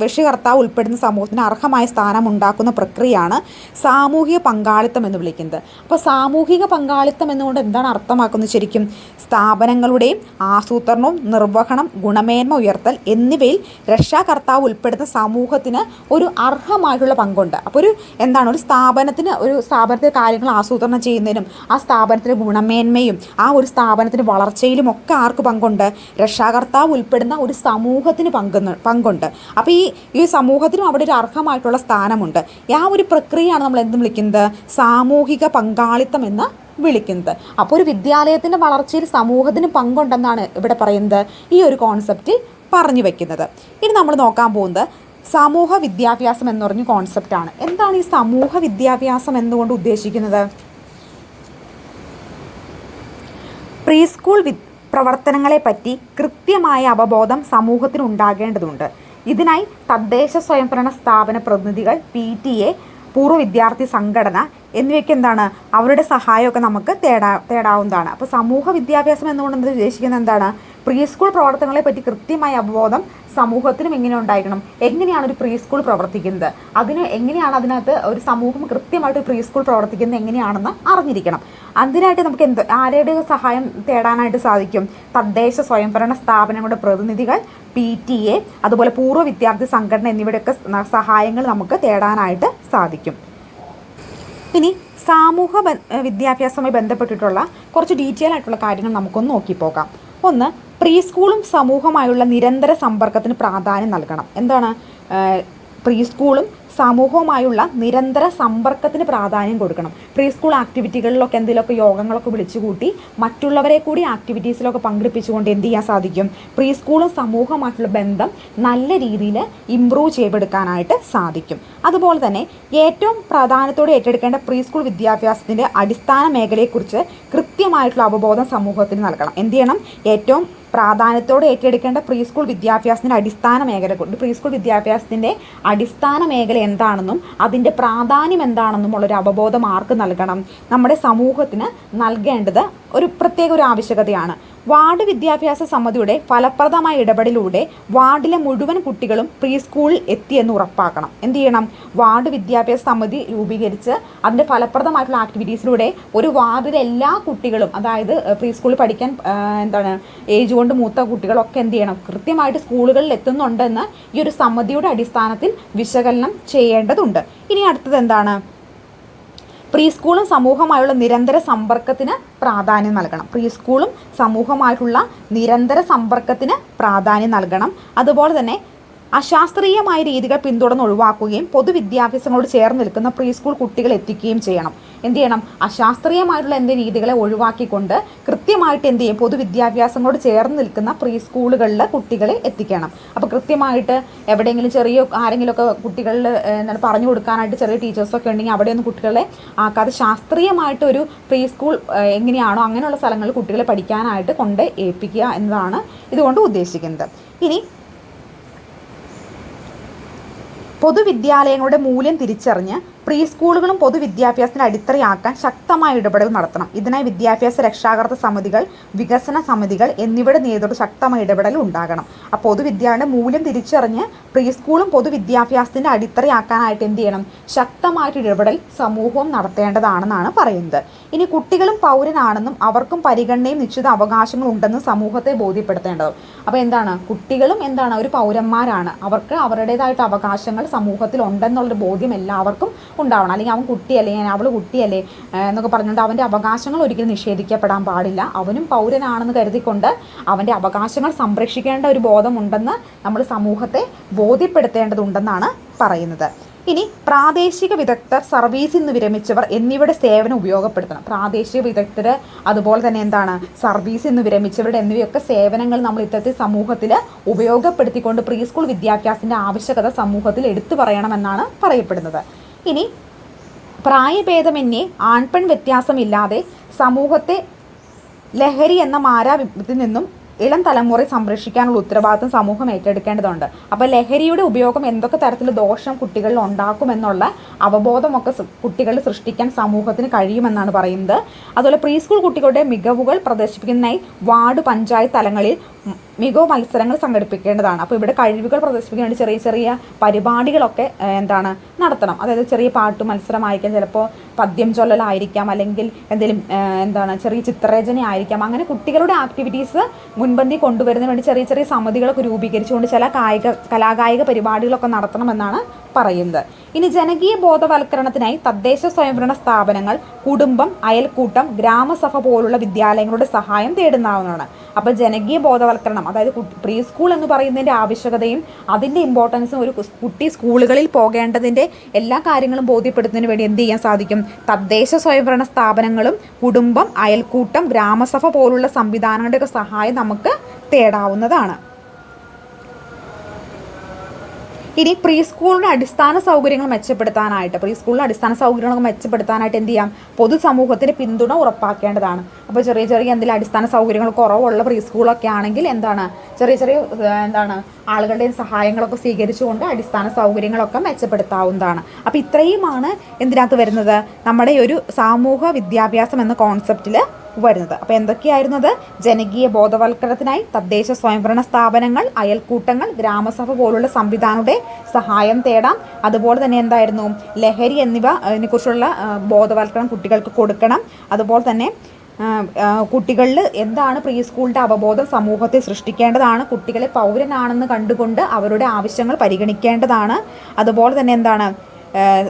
രക്ഷകർത്താവ് ഉൾപ്പെടുന്ന സമൂഹത്തിന് അർഹമായ സ്ഥാനം ഉണ്ടാക്കുന്ന പ്രക്രിയയാണ് സാമൂഹിക പങ്കാളിത്തം എന്ന് വിളിക്കുന്നത്. അപ്പോൾ സാമൂഹിക പങ്കാളിത്തം എന്നുകൊണ്ട് എന്താണ് അർത്ഥമാക്കുന്നത്? ശരിക്കും സ്ഥാപനങ്ങളുടെയും ആസൂത്രണവും നിർവഹണം ഗുണമേന്മ ഉയർത്തൽ എന്നിവയിൽ രക്ഷാകർത്താവ് ഉൾപ്പെടുന്ന സമൂഹത്തിന് ഒരു അർഹമായിട്ടുള്ള പങ്കുണ്ട്. അപ്പോൾ ഒരു സ്ഥാപനത്തിലെ കാര്യങ്ങൾ ആസൂത്രണം ചെയ്യുന്നതിനും ആ സ്ഥാപനത്തിൻ്റെ ഗുണമേന്മയും ആ ഒരു സ്ഥാപനത്തിൻ്റെ വളർച്ചയിലും ഒക്കെ ആർക്ക് പങ്കുണ്ട്? രക്ഷാകർത്താവ് ഉൾപ്പെടുന്ന ഒരു സമൂഹത്തിന് പങ്കുണ്ട്. അപ്പോൾ ഈ സമൂഹത്തിനും അവിടെ ഒരു അർഹമായിട്ടുള്ള സ്ഥാനമുണ്ട്. ആ ഒരു പ്രക്രിയയാണ് നമ്മൾ എന്ത് വിളിക്കുന്നത്? സാമൂഹിക പങ്കാളിത്തം എന്ന് വിളിക്കുന്നത്. അപ്പോൾ ഒരു വിദ്യാലയത്തിൻ്റെ വളർച്ചയിൽ സമൂഹത്തിന് പങ്കുണ്ടെന്നാണ് ഇവിടെ പറയുന്നത്, ഈ ഒരു കോൺസെപ്റ്റിൽ പറഞ്ഞു വയ്ക്കുന്നത്. ഇനി നമ്മൾ നോക്കാൻ പോകുന്നത് സമൂഹ വിദ്യാഭ്യാസം എന്ന് പറഞ്ഞ കോൺസെപ്റ്റാണ്. എന്താണ് ഈ സമൂഹ വിദ്യാഭ്യാസം എന്നുകൊണ്ട് ഉദ്ദേശിക്കുന്നത്? പ്രീ സ്കൂൾ പ്രവർത്തനങ്ങളെപ്പറ്റി കൃത്യമായ അവബോധം സമൂഹത്തിന് ഉണ്ടാകേണ്ടതുണ്ട്. ഇതിനായി തദ്ദേശ സ്വയംഭരണ സ്ഥാപന പ്രതിനിധികൾ, PTA, പൂർവ്വ വിദ്യാർത്ഥി സംഘടന എന്നിവയ്ക്ക് അവരുടെ സഹായമൊക്കെ നമുക്ക് തേടാവുന്നതാണ്. അപ്പോൾ സമൂഹ വിദ്യാഭ്യാസം എന്നുകൊണ്ട് ഉദ്ദേശിക്കുന്നത് എന്താണ്? പ്രീ സ്കൂൾ പ്രവർത്തനങ്ങളെ പറ്റി കൃത്യമായ അവബോധം സമൂഹത്തിനും എങ്ങനെ ഉണ്ടായിരിക്കണം? എങ്ങനെയാണ് ഒരു പ്രീ സ്കൂൾ പ്രവർത്തിക്കുന്നത്? എങ്ങനെയാണ് അതിനകത്ത് ഒരു സമൂഹം കൃത്യമായിട്ട് പ്രീ സ്കൂൾ പ്രവർത്തിക്കുന്നത് എങ്ങനെയാണെന്ന് അറിഞ്ഞിരിക്കണം. അതിനായിട്ട് നമുക്ക് ആരുടെ സഹായം തേടാനായിട്ട് സാധിക്കും? തദ്ദേശ സ്വയംഭരണ സ്ഥാപനങ്ങളുടെ പ്രതിനിധികൾ, PTA, അതുപോലെ പൂർവ്വ വിദ്യാർത്ഥി സംഘടന എന്നിവയുടെയൊക്കെ സഹായങ്ങൾ നമുക്ക് തേടാനായിട്ട് സാധിക്കും. ഇനി സമൂഹ വിദ്യാഭ്യാസവുമായി ബന്ധപ്പെട്ടിട്ടുള്ള കുറച്ച് ഡീറ്റെയിൽ ആയിട്ടുള്ള കാര്യങ്ങൾ നമുക്കൊന്ന് നോക്കിപ്പോകാം. ഒന്ന്, പ്രീ സ്കൂളും സമൂഹമായുള്ള നിരന്തര സമ്പർക്കത്തിന് പ്രാധാന്യം നൽകണം. എന്താണ്? പ്രീ സ്കൂളും സമൂഹവുമായുള്ള നിരന്തര സമ്പർക്കത്തിന് പ്രാധാന്യം കൊടുക്കണം. പ്രീ സ്കൂൾ ആക്ടിവിറ്റികളിലൊക്കെ എന്തെങ്കിലുമൊക്കെ യോഗങ്ങളൊക്കെ വിളിച്ചുകൂട്ടി മറ്റുള്ളവരെ കൂടി ആക്ടിവിറ്റീസിലൊക്കെ പങ്കെടുപ്പിച്ചുകൊണ്ട് എന്ത് ചെയ്യാൻ സാധിക്കും? പ്രീ സ്കൂളും സമൂഹവുമായിട്ടുള്ള ബന്ധം നല്ല രീതിയിൽ ഇമ്പ്രൂവ് ചെയ്തെടുക്കാനായിട്ട് സാധിക്കും. അതുപോലെ തന്നെ ഏറ്റവും പ്രാധാന്യത്തോടെ ഏറ്റെടുക്കേണ്ട പ്രീ സ്കൂൾ വിദ്യാഭ്യാസത്തിൻ്റെ അടിസ്ഥാന മേഖലയെക്കുറിച്ച് കൃത്യമായിട്ടുള്ള അവബോധം സമൂഹത്തിന് നൽകണം. എന്ത് ചെയ്യണം? ഏറ്റവും പ്രാധാന്യത്തോടെ ഏറ്റെടുക്കേണ്ട പ്രീ സ്കൂൾ വിദ്യാഭ്യാസത്തിൻ്റെ അടിസ്ഥാന മേഖല പ്രീ സ്കൂൾ വിദ്യാഭ്യാസത്തിൻ്റെ അടിസ്ഥാന മേഖല എന്താണെന്നും അതിൻ്റെ പ്രാധാന്യം എന്താണെന്നും ഉള്ളൊരു അവബോധം ആർക്ക് നൽകണം? നമ്മുടെ സമൂഹത്തിന് നൽകേണ്ടത് ഒരു ആവശ്യകതയാണ്. വാർഡ് വിദ്യാഭ്യാസ സമിതിയുടെ ഫലപ്രദമായ ഇടപെടലിലൂടെ വാർഡിലെ മുഴുവൻ കുട്ടികളും പ്രീ സ്കൂളിൽ എത്തിയെന്ന് ഉറപ്പാക്കണം. എന്ത് ചെയ്യണം? വാർഡ് വിദ്യാഭ്യാസ സമിതി രൂപീകരിച്ച് അതിൻ്റെ ഫലപ്രദമായിട്ടുള്ള ആക്ടിവിറ്റീസിലൂടെ ഒരു വാർഡിലെ എല്ലാ കുട്ടികളും, അതായത് പ്രീ സ്കൂളിൽ പഠിക്കാൻ ഏജ് കൊണ്ട് മൂത്ത കുട്ടികളൊക്കെ എന്ത് ചെയ്യണം? കൃത്യമായിട്ട് സ്കൂളുകളിൽ എത്തുന്നുണ്ടെന്ന് ഈ ഒരു സമിതിയുടെ അടിസ്ഥാനത്തിൽ വിശകലനം ചെയ്യേണ്ടതുണ്ട്. ഇനി അടുത്തത് എന്താണ്? പ്രീ സ്കൂളും സമൂഹമായുള്ള നിരന്തര സമ്പർക്കത്തിന് പ്രാധാന്യം നൽകണം. പ്രീ സ്കൂളും സമൂഹമായിട്ടുള്ള നിരന്തര സമ്പർക്കത്തിന് പ്രാധാന്യം നൽകണം. അതുപോലെ തന്നെ അശാസ്ത്രീയമായ രീതികൾ പിന്തുടർന്ന് ഒഴിവാക്കുകയും പൊതുവിദ്യാഭ്യാസങ്ങളോട് ചേർന്ന് നിൽക്കുന്ന പ്രീ സ്കൂൾ കുട്ടികളെ എത്തിക്കുകയും ചെയ്യണം. എന്ത് ചെയ്യണം? അശാസ്ത്രീയമായിട്ടുള്ള രീതികളെ ഒഴിവാക്കിക്കൊണ്ട് കൃത്യമായിട്ട് എന്ത് ചെയ്യും? പൊതുവിദ്യാഭ്യാസങ്ങളോട് ചേർന്ന് നിൽക്കുന്ന പ്രീ സ്കൂളുകളിൽ കുട്ടികളെ എത്തിക്കണം. അപ്പോൾ കൃത്യമായിട്ട് എവിടെയെങ്കിലും ആരെങ്കിലുമൊക്കെ കുട്ടികളിൽ പറഞ്ഞു കൊടുക്കാനായിട്ട് ചെറിയ ടീച്ചേഴ്സൊക്കെ ഉണ്ടെങ്കിൽ അവിടെയൊന്നും കുട്ടികളെ ആക്കാതെ ശാസ്ത്രീയമായിട്ട് ഒരു പ്രീ സ്കൂൾ എങ്ങനെയാണോ അങ്ങനെയുള്ള സ്ഥലങ്ങളിൽ കുട്ടികളെ പഠിക്കാനായിട്ട് കൊണ്ട് ഏൽപ്പിക്കുക എന്നതാണ് ഇതുകൊണ്ട് ഉദ്ദേശിക്കുന്നത്. ഇനി പൊതുവിദ്യാലയങ്ങളുടെ മൂല്യം തിരിച്ചറിഞ്ഞ് പ്രീ സ്കൂളുകളും പൊതുവിദ്യാഭ്യാസത്തിന് അടിത്തറയാക്കാൻ ശക്തമായ ഇടപെടൽ നടത്തണം. ഇതിനായി വിദ്യാഭ്യാസ രക്ഷാകർത്ത സമിതികൾ, വികസന സമിതികൾ എന്നിവയുടെ നേതൃത്വത്തിൽ ശക്തമായ ഇടപെടൽ ഉണ്ടാകണം. ആ പൊതുവിദ്യാലയങ്ങളുടെ മൂല്യം തിരിച്ചറിഞ്ഞ് പ്രീ സ്കൂളും പൊതുവിദ്യാഭ്യാസത്തിൻ്റെ അടിത്തറയാക്കാനായിട്ട് എന്ത് ചെയ്യണം? ശക്തമായിട്ട് ഇടപെടൽ സമൂഹവും നടത്തേണ്ടതാണെന്നാണ് പറയുന്നത്. ഇനി കുട്ടികളും പൗരനാണെന്നും അവർക്കും പരിഗണനയും നിശ്ചിത അവകാശങ്ങളും ഉണ്ടെന്നും സമൂഹത്തെ ബോധ്യപ്പെടുത്തേണ്ടത്. അപ്പോൾ കുട്ടികളും ഒരു പൗരന്മാരാണ്, അവർക്ക് അവരുടേതായിട്ട് അവകാശങ്ങൾ സമൂഹത്തിൽ ഉണ്ടെന്നുള്ളൊരു ബോധ്യം എല്ലാവർക്കും ഉണ്ടാവണം. അല്ലെങ്കിൽ അവൻ കുട്ടിയല്ലേ, അവൾ കുട്ടിയല്ലേ എന്നൊക്കെ പറഞ്ഞുകൊണ്ട് അവൻ്റെ അവകാശങ്ങൾ ഒരിക്കലും നിഷേധിക്കപ്പെടാൻ പാടില്ല. അവനും പൗരനാണെന്ന് കരുതിക്കൊണ്ട് അവൻ്റെ അവകാശങ്ങൾ സംരക്ഷിക്കേണ്ട ഒരു ബോധമുണ്ടെന്ന് നമ്മൾ സമൂഹത്തെ ബോധ്യപ്പെടുത്തേണ്ടതുണ്ടെന്നാണ് പറയുന്നത്. ഇനി പ്രാദേശിക വിദഗ്ധർ, സർവീസിൽ നിന്ന് വിരമിച്ചവർ എന്നിവയുടെ സേവനം ഉപയോഗപ്പെടുത്തണം. പ്രാദേശിക വിദഗ്ധർ, അതുപോലെ തന്നെ സർവീസിൽ നിന്ന് വിരമിച്ചവരുടെ എന്നിവയൊക്കെ സേവനങ്ങൾ നമ്മൾ ഇത്തരത്തിൽ സമൂഹത്തിൽ ഉപയോഗപ്പെടുത്തിക്കൊണ്ട് പ്രീ സ്കൂൾ വിദ്യാഭ്യാസത്തിൻ്റെ ആവശ്യകത സമൂഹത്തിൽ എടുത്തു പറയണമെന്നാണ് പറയപ്പെടുന്നത്. ഇനി പ്രായഭേദമന്യേ ആൺപെൺ വ്യത്യാസമില്ലാതെ സമൂഹത്തെ ലഹരി എന്ന മാരാവിപത്തിൽ നിന്നും ഇളം തലമുറയെ സംരക്ഷിക്കാനുള്ള ഉത്തരവാദിത്വം സമൂഹം ഏറ്റെടുക്കേണ്ടതുണ്ട്. അപ്പോൾ ലഹരിയുടെ ഉപയോഗം എന്തൊക്കെ തരത്തിൽ ദോഷം കുട്ടികളിൽ ഉണ്ടാക്കുമെന്നുള്ള അവബോധമൊക്കെ കുട്ടികളിൽ സൃഷ്ടിക്കാൻ സമൂഹത്തിന് കഴിയുമെന്നാണ് പറയുന്നത്. അതുപോലെ പ്രീ സ്കൂൾ കുട്ടികളുടെ മികവുകൾ പ്രദർശിപ്പിക്കുന്നതിനായി വാർഡ് പഞ്ചായത്ത് തലങ്ങളിൽ മികവ് മത്സരങ്ങൾ സംഘടിപ്പിക്കേണ്ടതാണ്. അപ്പോൾ ഇവിടെ കഴിവുകൾ പ്രദർശിപ്പിക്കാൻ വേണ്ടി ചെറിയ ചെറിയ പരിപാടികളൊക്കെ നടത്തണം. അതായത് ചെറിയ പാട്ട് മത്സരമായിരിക്കാം, ചിലപ്പോൾ പദ്യം ചൊല്ലലായിരിക്കാം, അല്ലെങ്കിൽ എന്തെങ്കിലും ചെറിയ ചിത്രരചന ആയിരിക്കാം. അങ്ങനെ കുട്ടികളുടെ ആക്ടിവിറ്റീസ് മുൻപന്തി കൊണ്ടുവരുന്നതിന് വേണ്ടി ചെറിയ ചെറിയ സമിതികളൊക്കെ രൂപീകരിച്ചുകൊണ്ട് ചില കലാകായിക പരിപാടികളൊക്കെ നടത്തണമെന്നാണ് പറയുന്നത്. ഇനി ജനകീയ ബോധവൽക്കരണത്തിനായി തദ്ദേശ സ്വയംഭരണ സ്ഥാപനങ്ങൾ, കുടുംബം, അയൽക്കൂട്ടം, ഗ്രാമസഭ പോലുള്ള വിദ്യാലയങ്ങളുടെ സഹായം തേടുന്നതാണ്. അപ്പോൾ ജനകീയ ബോധവൽക്കരണം, അതായത് പ്രീ സ്കൂൾ എന്ന് പറയുന്നതിൻ്റെ ആവശ്യകതയും അതിൻ്റെ ഇമ്പോർട്ടൻസും ഒരു കുട്ടി സ്കൂളുകളിൽ പോകേണ്ടതിൻ്റെ എല്ലാ കാര്യങ്ങളും ബോധ്യപ്പെടുത്തുന്നതിന് വേണ്ടി എന്ത് ചെയ്യാൻ സാധിക്കും? തദ്ദേശ സ്വയംഭരണ സ്ഥാപനങ്ങളും കുടുംബം, അയൽക്കൂട്ടം, ഗ്രാമസഭ പോലുള്ള സംവിധാനങ്ങളുടെയൊക്കെ സഹായം നമുക്ക് തേടാവുന്നതാണ്. ഇനി പ്രീ സ്കൂളിൻ്റെ അടിസ്ഥാന സൗകര്യങ്ങൾ മെച്ചപ്പെടുത്താനായിട്ട് എന്ത് ചെയ്യാം? പൊതുസമൂഹത്തിന് പിന്തുണ ഉറപ്പാക്കേണ്ടതാണ്. അപ്പോൾ ചെറിയ എന്തെങ്കിലും അടിസ്ഥാന സൗകര്യങ്ങൾ കുറവുള്ള പ്രീ സ്കൂളൊക്കെ ആണെങ്കിൽ ചെറിയ ആളുകളുടെ സഹായങ്ങളൊക്കെ സ്വീകരിച്ചുകൊണ്ട് അടിസ്ഥാന സൗകര്യങ്ങളൊക്കെ മെച്ചപ്പെടുത്താവുന്നതാണ്. അപ്പോൾ ഇത്രയുമാണ് എന്തിനകത്ത് വരുന്നത്? നമ്മുടെ ഒരു സാമൂഹ വിദ്യാഭ്യാസം എന്ന കോൺസെപ്റ്റിൽ വരുന്നത്. അപ്പോൾ എന്തൊക്കെയായിരുന്നത്? ജനകീയ ബോധവൽക്കരണത്തിനായി തദ്ദേശ സ്വയംഭരണ സ്ഥാപനങ്ങൾ, അയൽക്കൂട്ടങ്ങൾ, ഗ്രാമസഭ പോലുള്ള സംവിധാനങ്ങളുടെ സഹായം തേടാം. അതുപോലെ തന്നെ ലഹരി എന്നിവയെക്കുറിച്ചുള്ള ബോധവൽക്കരണം കുട്ടികൾക്ക് കൊടുക്കണം. അതുപോലെ തന്നെ കുട്ടികളിൽ എന്താണ് പ്രീ സ്കൂളിൻ്റെ അവബോധം സമൂഹത്തെ സൃഷ്ടിക്കേണ്ടതാണ്. കുട്ടികളെ പൗരനാണെന്ന് കണ്ടുകൊണ്ട് അവരുടെ ആവശ്യങ്ങൾ പരിഗണിക്കേണ്ടതാണ്. അതുപോലെ തന്നെ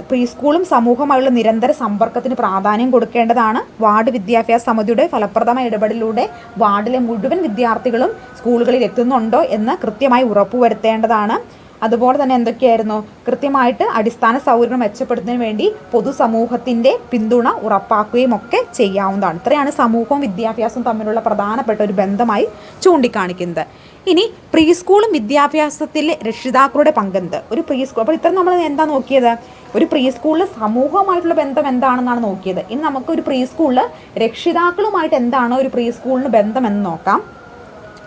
പ്രീ സ്കൂളും സമൂഹമായുള്ള നിരന്തര സമ്പർക്കത്തിന് പ്രാധാന്യം കൊടുക്കേണ്ടതാണ്. വാർഡ് വിദ്യാഭ്യാസ സമിതിയുടെ ഫലപ്രദമായ ഇടപെടലിലൂടെ വാർഡിലെ മുഴുവൻ വിദ്യാർത്ഥികളും സ്കൂളുകളിൽ എത്തുന്നുണ്ടോ എന്ന് കൃത്യമായി ഉറപ്പുവരുത്തേണ്ടതാണ്. അതുപോലെ തന്നെ കൃത്യമായിട്ട് അടിസ്ഥാന സൗകര്യങ്ങൾ മെച്ചപ്പെടുത്തുന്നതിന് വേണ്ടി പൊതുസമൂഹത്തിൻ്റെ പിന്തുണ ഉറപ്പാക്കുകയും ഒക്കെ ചെയ്യാവുന്നതാണ്. ഇത്രയാണ് സമൂഹവും വിദ്യാഭ്യാസവും തമ്മിലുള്ള പ്രധാനപ്പെട്ട ഒരു ബന്ധമായി ചൂണ്ടിക്കാണിക്കുന്നത്. ഇനി പ്രീ സ്കൂളും വിദ്യാഭ്യാസത്തിലെ രക്ഷിതാക്കളുടെ പങ്കെന്ത്? ഒരു പ്രീ സ്കൂൾ, അപ്പോൾ ഇത്ര നമ്മൾ എന്താ നോക്കിയത്? ഒരു പ്രീ സ്കൂളിൽ സമൂഹവുമായിട്ടുള്ള ബന്ധം എന്താണെന്നാണ് നോക്കിയത്. ഇനി നമുക്ക് ഒരു പ്രീ സ്കൂളിൽ രക്ഷിതാക്കളുമായിട്ട് എന്താണ് ഒരു പ്രീ സ്കൂളിന് ബന്ധമെന്ന് നോക്കാം.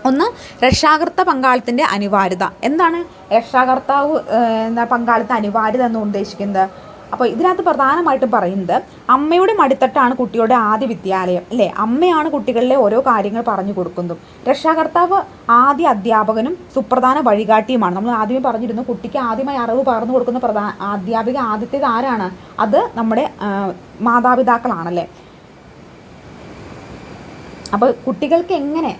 ഒന്ന്, രക്ഷാകർത്ത പങ്കാളിത്തത്തിൻ്റെ അനിവാര്യത. എന്താണ് രക്ഷാകർത്താവ് പങ്കാളിത്ത അനിവാര്യത എന്ന് ഉദ്ദേശിക്കുന്നത്? അപ്പോൾ ഇതിനകത്ത് പ്രധാനമായിട്ടും പറയുന്നത് അമ്മയുടെ മടിത്തട്ടാണ് കുട്ടിയുടെ ആദ്യ വിദ്യാലയം, അല്ലേ? അമ്മയാണ് കുട്ടികളിലെ ഓരോ കാര്യങ്ങൾ പറഞ്ഞു കൊടുക്കുന്നതും. രക്ഷാകർത്താവ് ആദ്യ അധ്യാപകനും സുപ്രധാന വഴികാട്ടിയുമാണ്. നമ്മൾ ആദ്യമേ പറഞ്ഞിരുന്നു, കുട്ടിക്ക് ആദ്യമായി അറിവ് പകർന്നു കൊടുക്കുന്ന അധ്യാപിക ആദ്യത്തേത് ആരാണ്? അത് നമ്മുടെ മാതാപിതാക്കളാണല്ലേ. അപ്പോൾ കുട്ടികൾക്ക്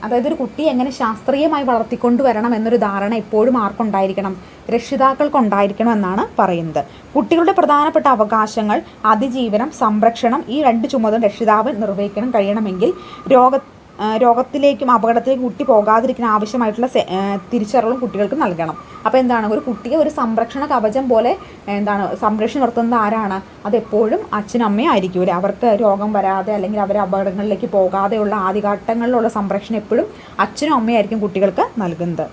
അതായത് ഒരു കുട്ടിയെ എങ്ങനെ ശാസ്ത്രീയമായി വളർത്തിക്കൊണ്ടുവരണം എന്നൊരു ധാരണ എപ്പോഴും ആർക്കുണ്ടായിരിക്കണം? രക്ഷിതാക്കൾക്കുണ്ടായിരിക്കണം എന്നാണ് പറയുന്നത്. കുട്ടികളുടെ പ്രധാനപ്പെട്ട അവകാശങ്ങൾ അതിജീവനം, സംരക്ഷണം, ഈ 2 ചുമതല രക്ഷിതാവ് നിർവഹിക്കണം കഴിയണമെങ്കിൽ രോഗത്തിലേക്കും അപകടത്തിലേക്കും കുട്ടി പോകാതിരിക്കാൻ ആവശ്യമായിട്ടുള്ള തിരിച്ചറിവും കുട്ടികൾക്ക് നൽകണം. അപ്പോൾ ഒരു കുട്ടിയെ ഒരു സംരക്ഷണ കവചം പോലെ സംരക്ഷണം നിർത്തുന്നത് ആരാണ്? അതെപ്പോഴും അച്ഛനും അമ്മയും ആയിരിക്കും. അവർക്ക് രോഗം വരാതെ അല്ലെങ്കിൽ അവർ അപകടങ്ങളിലേക്ക് പോകാതെയുള്ള ആദ്യഘട്ടങ്ങളിലുള്ള സംരക്ഷണം എപ്പോഴും അച്ഛനും അമ്മയായിരിക്കും കുട്ടികൾക്ക് നൽകുന്നത്.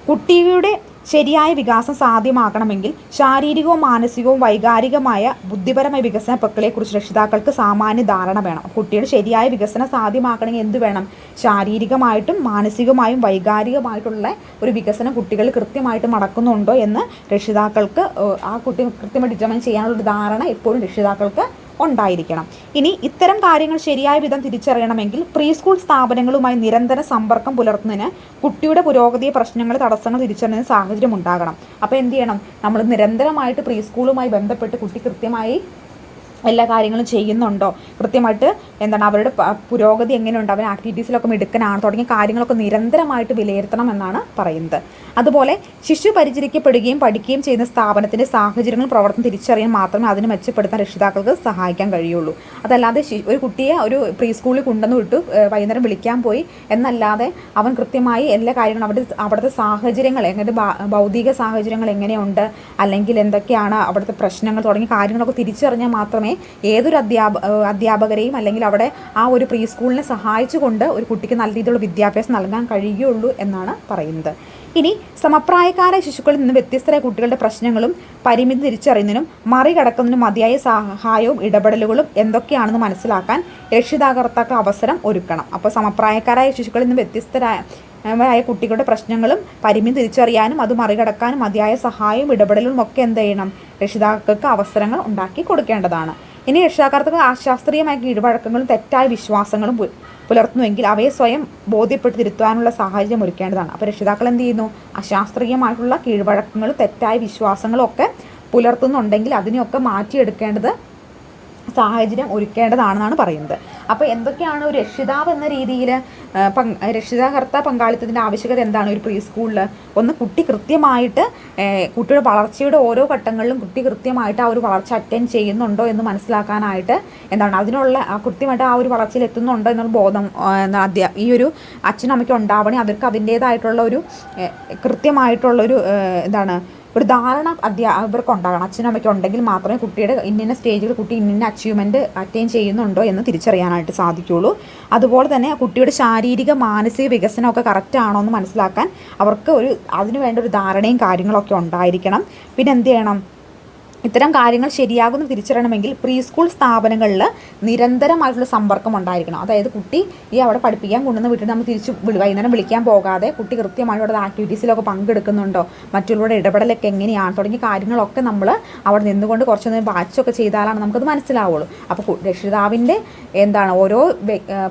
കുട്ടിയുടെ ശരിയായ വികാസം സാധ്യമാക്കണമെങ്കിൽ ശാരീരികവും മാനസികവും വൈകാരികമായ ബുദ്ധിപരമായ വികസന പ്രക്രിയയെക്കുറിച്ച് രക്ഷിതാക്കൾക്ക് സാമാന്യ ധാരണ വേണം. കുട്ടിയുടെ ശരിയായ വികസനം സാധ്യമാക്കണമെങ്കിൽ എന്ത് വേണം? ശാരീരികമായിട്ടും മാനസികമായും വൈകാരികമായിട്ടുള്ള ഒരു വികസനം കുട്ടികൾ കൃത്യമായിട്ട് നടക്കുന്നുണ്ടോ എന്ന് രക്ഷിതാക്കൾക്ക് ആ കുട്ടി കൃത്യമായിട്ട് ഡിറ്റർമൈൻ ചെയ്യാനുള്ളൊരു ധാരണ എപ്പോഴും രക്ഷിതാക്കൾക്ക് ഉണ്ടായിരിക്കണം. ഇനി ഇത്തരം കാര്യങ്ങൾ ശരിയായ വിധം തിരിച്ചറിയണമെങ്കിൽ പ്രീ സ്കൂൾ സ്ഥാപനങ്ങളുമായി നിരന്തര സമ്പർക്കം പുലർത്തുന്നതിന് കുട്ടിയുടെ പുരോഗതിയെ പ്രശ്നങ്ങൾ തടസ്സങ്ങൾ തിരിച്ചറിയുന്ന സാഹചര്യം ഉണ്ടാകണം. അപ്പോൾ എന്ത് ചെയ്യണം? നമ്മൾ നിരന്തരമായിട്ട് പ്രീ സ്കൂളുമായി ബന്ധപ്പെട്ട് കുട്ടി കൃത്യമായി എല്ലാ കാര്യങ്ങളും ചെയ്യുന്നുണ്ടോ, കൃത്യമായിട്ട് അവരുടെ പുരോഗതി എങ്ങനെയുണ്ട്, അവൻ ആക്ടിവിറ്റീസിലൊക്കെ മിടുക്കനാണ് തുടങ്ങിയ കാര്യങ്ങളൊക്കെ നിരന്തരമായിട്ട് വിലയിരുത്തണം എന്നാണ് പറയുന്നത്. അതുപോലെ ശിശു പരിചരിക്കപ്പെടുകയും പഠിക്കുകയും ചെയ്യുന്ന സ്ഥാപനത്തിൻ്റെ സാഹചര്യങ്ങൾ പ്രവർത്തനം തിരിച്ചറിയാൻ മാത്രമേ അതിന് മെച്ചപ്പെടുത്താൻ രക്ഷിതാക്കൾക്ക് സഹായിക്കാൻ കഴിയുള്ളൂ. അതല്ലാതെ ഒരു കുട്ടിയെ ഒരു പ്രീ സ്കൂളിൽ കൊണ്ടുവന്ന് വിട്ടു വൈകുന്നേരം വിളിക്കാൻ പോയി എന്നല്ലാതെ അവൻ കൃത്യമായി എല്ലാ കാര്യങ്ങളും അവിടുത്തെ സാഹചര്യങ്ങൾ ഭൗതിക സാഹചര്യങ്ങൾ എങ്ങനെയുണ്ട്, അല്ലെങ്കിൽ എന്തൊക്കെയാണ് അവിടുത്തെ പ്രശ്നങ്ങൾ തുടങ്ങിയ കാര്യങ്ങളൊക്കെ തിരിച്ചറിഞ്ഞാൽ മാത്രമേ ഏതൊരു അധ്യാപകരെയും അല്ലെങ്കിൽ അവിടെ ആ ഒരു പ്രീ സ്കൂളിനെ സഹായിച്ചുകൊണ്ട് ഒരു കുട്ടിക്ക് നല്ല രീതിയിലുള്ള വിദ്യാഭ്യാസം നൽകാൻ കഴിയുകയുള്ളൂ എന്നാണ് പറയുന്നത്. ഇനി സമപ്രായക്കാരായ ശിശുക്കളിൽ നിന്ന് വ്യത്യസ്തരായ കുട്ടികളുടെ പ്രശ്നങ്ങളും പരിമിതി തിരിച്ചറിയുന്നതിനും മറികടക്കുന്നതിനും മതിയായ സഹായവും ഇടപെടലുകളും എന്തൊക്കെയാണെന്ന് മനസ്സിലാക്കാൻ രക്ഷിതാകർത്താക്കൾ അവസരം ഒരുക്കണം. അപ്പോൾ സമപ്രായക്കാരായ ശിശുക്കളിൽ നിന്ന് വ്യത്യസ്തരായ കുട്ടികളുടെ പ്രശ്നങ്ങളും പരിമിതി തിരിച്ചറിയാനും അത് മറികടക്കാനും മതിയായ സഹായവും ഇടപെടലും ഒക്കെ എന്ത് ചെയ്യണം, രക്ഷിതാക്കൾക്ക് അവസരങ്ങൾ ഉണ്ടാക്കി കൊടുക്കേണ്ടതാണ്. ഇനി രക്ഷിതാക്കൾക്ക് അശാസ്ത്രീയമായ കീഴ്വഴക്കങ്ങളും തെറ്റായ വിശ്വാസങ്ങളും പുലർത്തുന്നുവെങ്കിൽ അവയെ സ്വയം ബോധ്യപ്പെട്ട് തിരുത്താനുള്ള സാഹചര്യം ഒരുക്കേണ്ടതാണ്. അപ്പോൾ രക്ഷിതാക്കൾ എന്ത് ചെയ്യുന്നു, അശാസ്ത്രീയമായിട്ടുള്ള കീഴ്വഴക്കങ്ങളും തെറ്റായ വിശ്വാസങ്ങളും ഒക്കെ പുലർത്തുന്നുണ്ടെങ്കിൽ അതിനെയൊക്കെ മാറ്റിയെടുക്കേണ്ടത് സാഹചര്യം ഒരുക്കേണ്ടതാണെന്നാണ് പറയുന്നത്. അപ്പോൾ എന്തൊക്കെയാണ് ഒരു രക്ഷിതാവ് എന്ന രീതിയിൽ രക്ഷിതാകർത്താ പങ്കാളിത്തത്തിൻ്റെ ആവശ്യകത എന്താണ് ഒരു പ്രീ സ്കൂളിൽ? ഒന്ന്, കുട്ടി കൃത്യമായിട്ട് കുട്ടിയുടെ വളർച്ചയുടെ ഓരോ ഘട്ടങ്ങളിലും കുട്ടി കൃത്യമായിട്ട് ആ ഒരു വളർച്ച അറ്റൻഡ് ചെയ്യുന്നുണ്ടോ എന്ന് മനസ്സിലാക്കാനായിട്ട് എന്താണ് അതിനുള്ള കൃത്യമായിട്ട് ആ ഒരു വളർച്ചയിൽ എത്തുന്നുണ്ടോ എന്നുള്ള ബോധം ഈ ഒരു അച്ഛനും അമ്മയ്ക്കും ഉണ്ടാവണേ. അവർക്ക് അതിൻ്റേതായിട്ടുള്ള ഒരു കൃത്യമായിട്ടുള്ളൊരു ഒരു ധാരണ അധ്യാപകർക്ക് ഉണ്ടാകണം. അച്ഛനും അമ്മയ്ക്ക് ഉണ്ടെങ്കിൽ മാത്രമേ കുട്ടിയുടെ ഇന്ന സ്റ്റേജിൽ കുട്ടി ഇന്ന അച്ചീവ്മെൻറ്റ് അറ്റൈൻ ചെയ്യുന്നുണ്ടോ എന്ന് തിരിച്ചറിയാനായിട്ട് സാധിക്കുകയുള്ളൂ. അതുപോലെ തന്നെ കുട്ടിയുടെ ശാരീരിക മാനസിക വികസനമൊക്കെ കറക്റ്റ് ആണോ എന്ന് മനസ്സിലാക്കാൻ അവർക്ക് അതിനു വേണ്ട ഒരു ധാരണയും കാര്യങ്ങളൊക്കെ ഉണ്ടായിരിക്കണം. പിന്നെ എന്ത് ചെയ്യണം, ഇത്തരം കാര്യങ്ങൾ ശരിയാകുമെന്ന് തിരിച്ചറിയണമെങ്കിൽ പ്രീ സ്കൂൾ സ്ഥാപനങ്ങളിൽ നിരന്തരമായിട്ടുള്ള സമ്പർക്കം ഉണ്ടായിരിക്കണം. അതായത് കുട്ടി അവിടെ പഠിപ്പിക്കാൻ കൊണ്ടുവന്ന് വീട്ടിൽ നമ്മൾ തിരിച്ച് വൈകുന്നേരം വിളിക്കാൻ പോകാതെ കുട്ടി കൃത്യമായിട്ട് ആക്ടിവിറ്റീസിലൊക്കെ പങ്കെടുക്കുന്നുണ്ടോ, മറ്റുള്ളവരുടെ ഇടപെടലൊക്കെ എങ്ങനെയാണ് തുടങ്ങിയ കാര്യങ്ങളൊക്കെ നമ്മൾ അവിടെ നിന്നുകൊണ്ട് കുറച്ചൊന്ന് വാച്ചൊക്കെ ചെയ്താലാണ് നമുക്കത് മനസ്സിലാവുള്ളൂ. അപ്പോൾ രക്ഷിതാവിൻ്റെ ഓരോ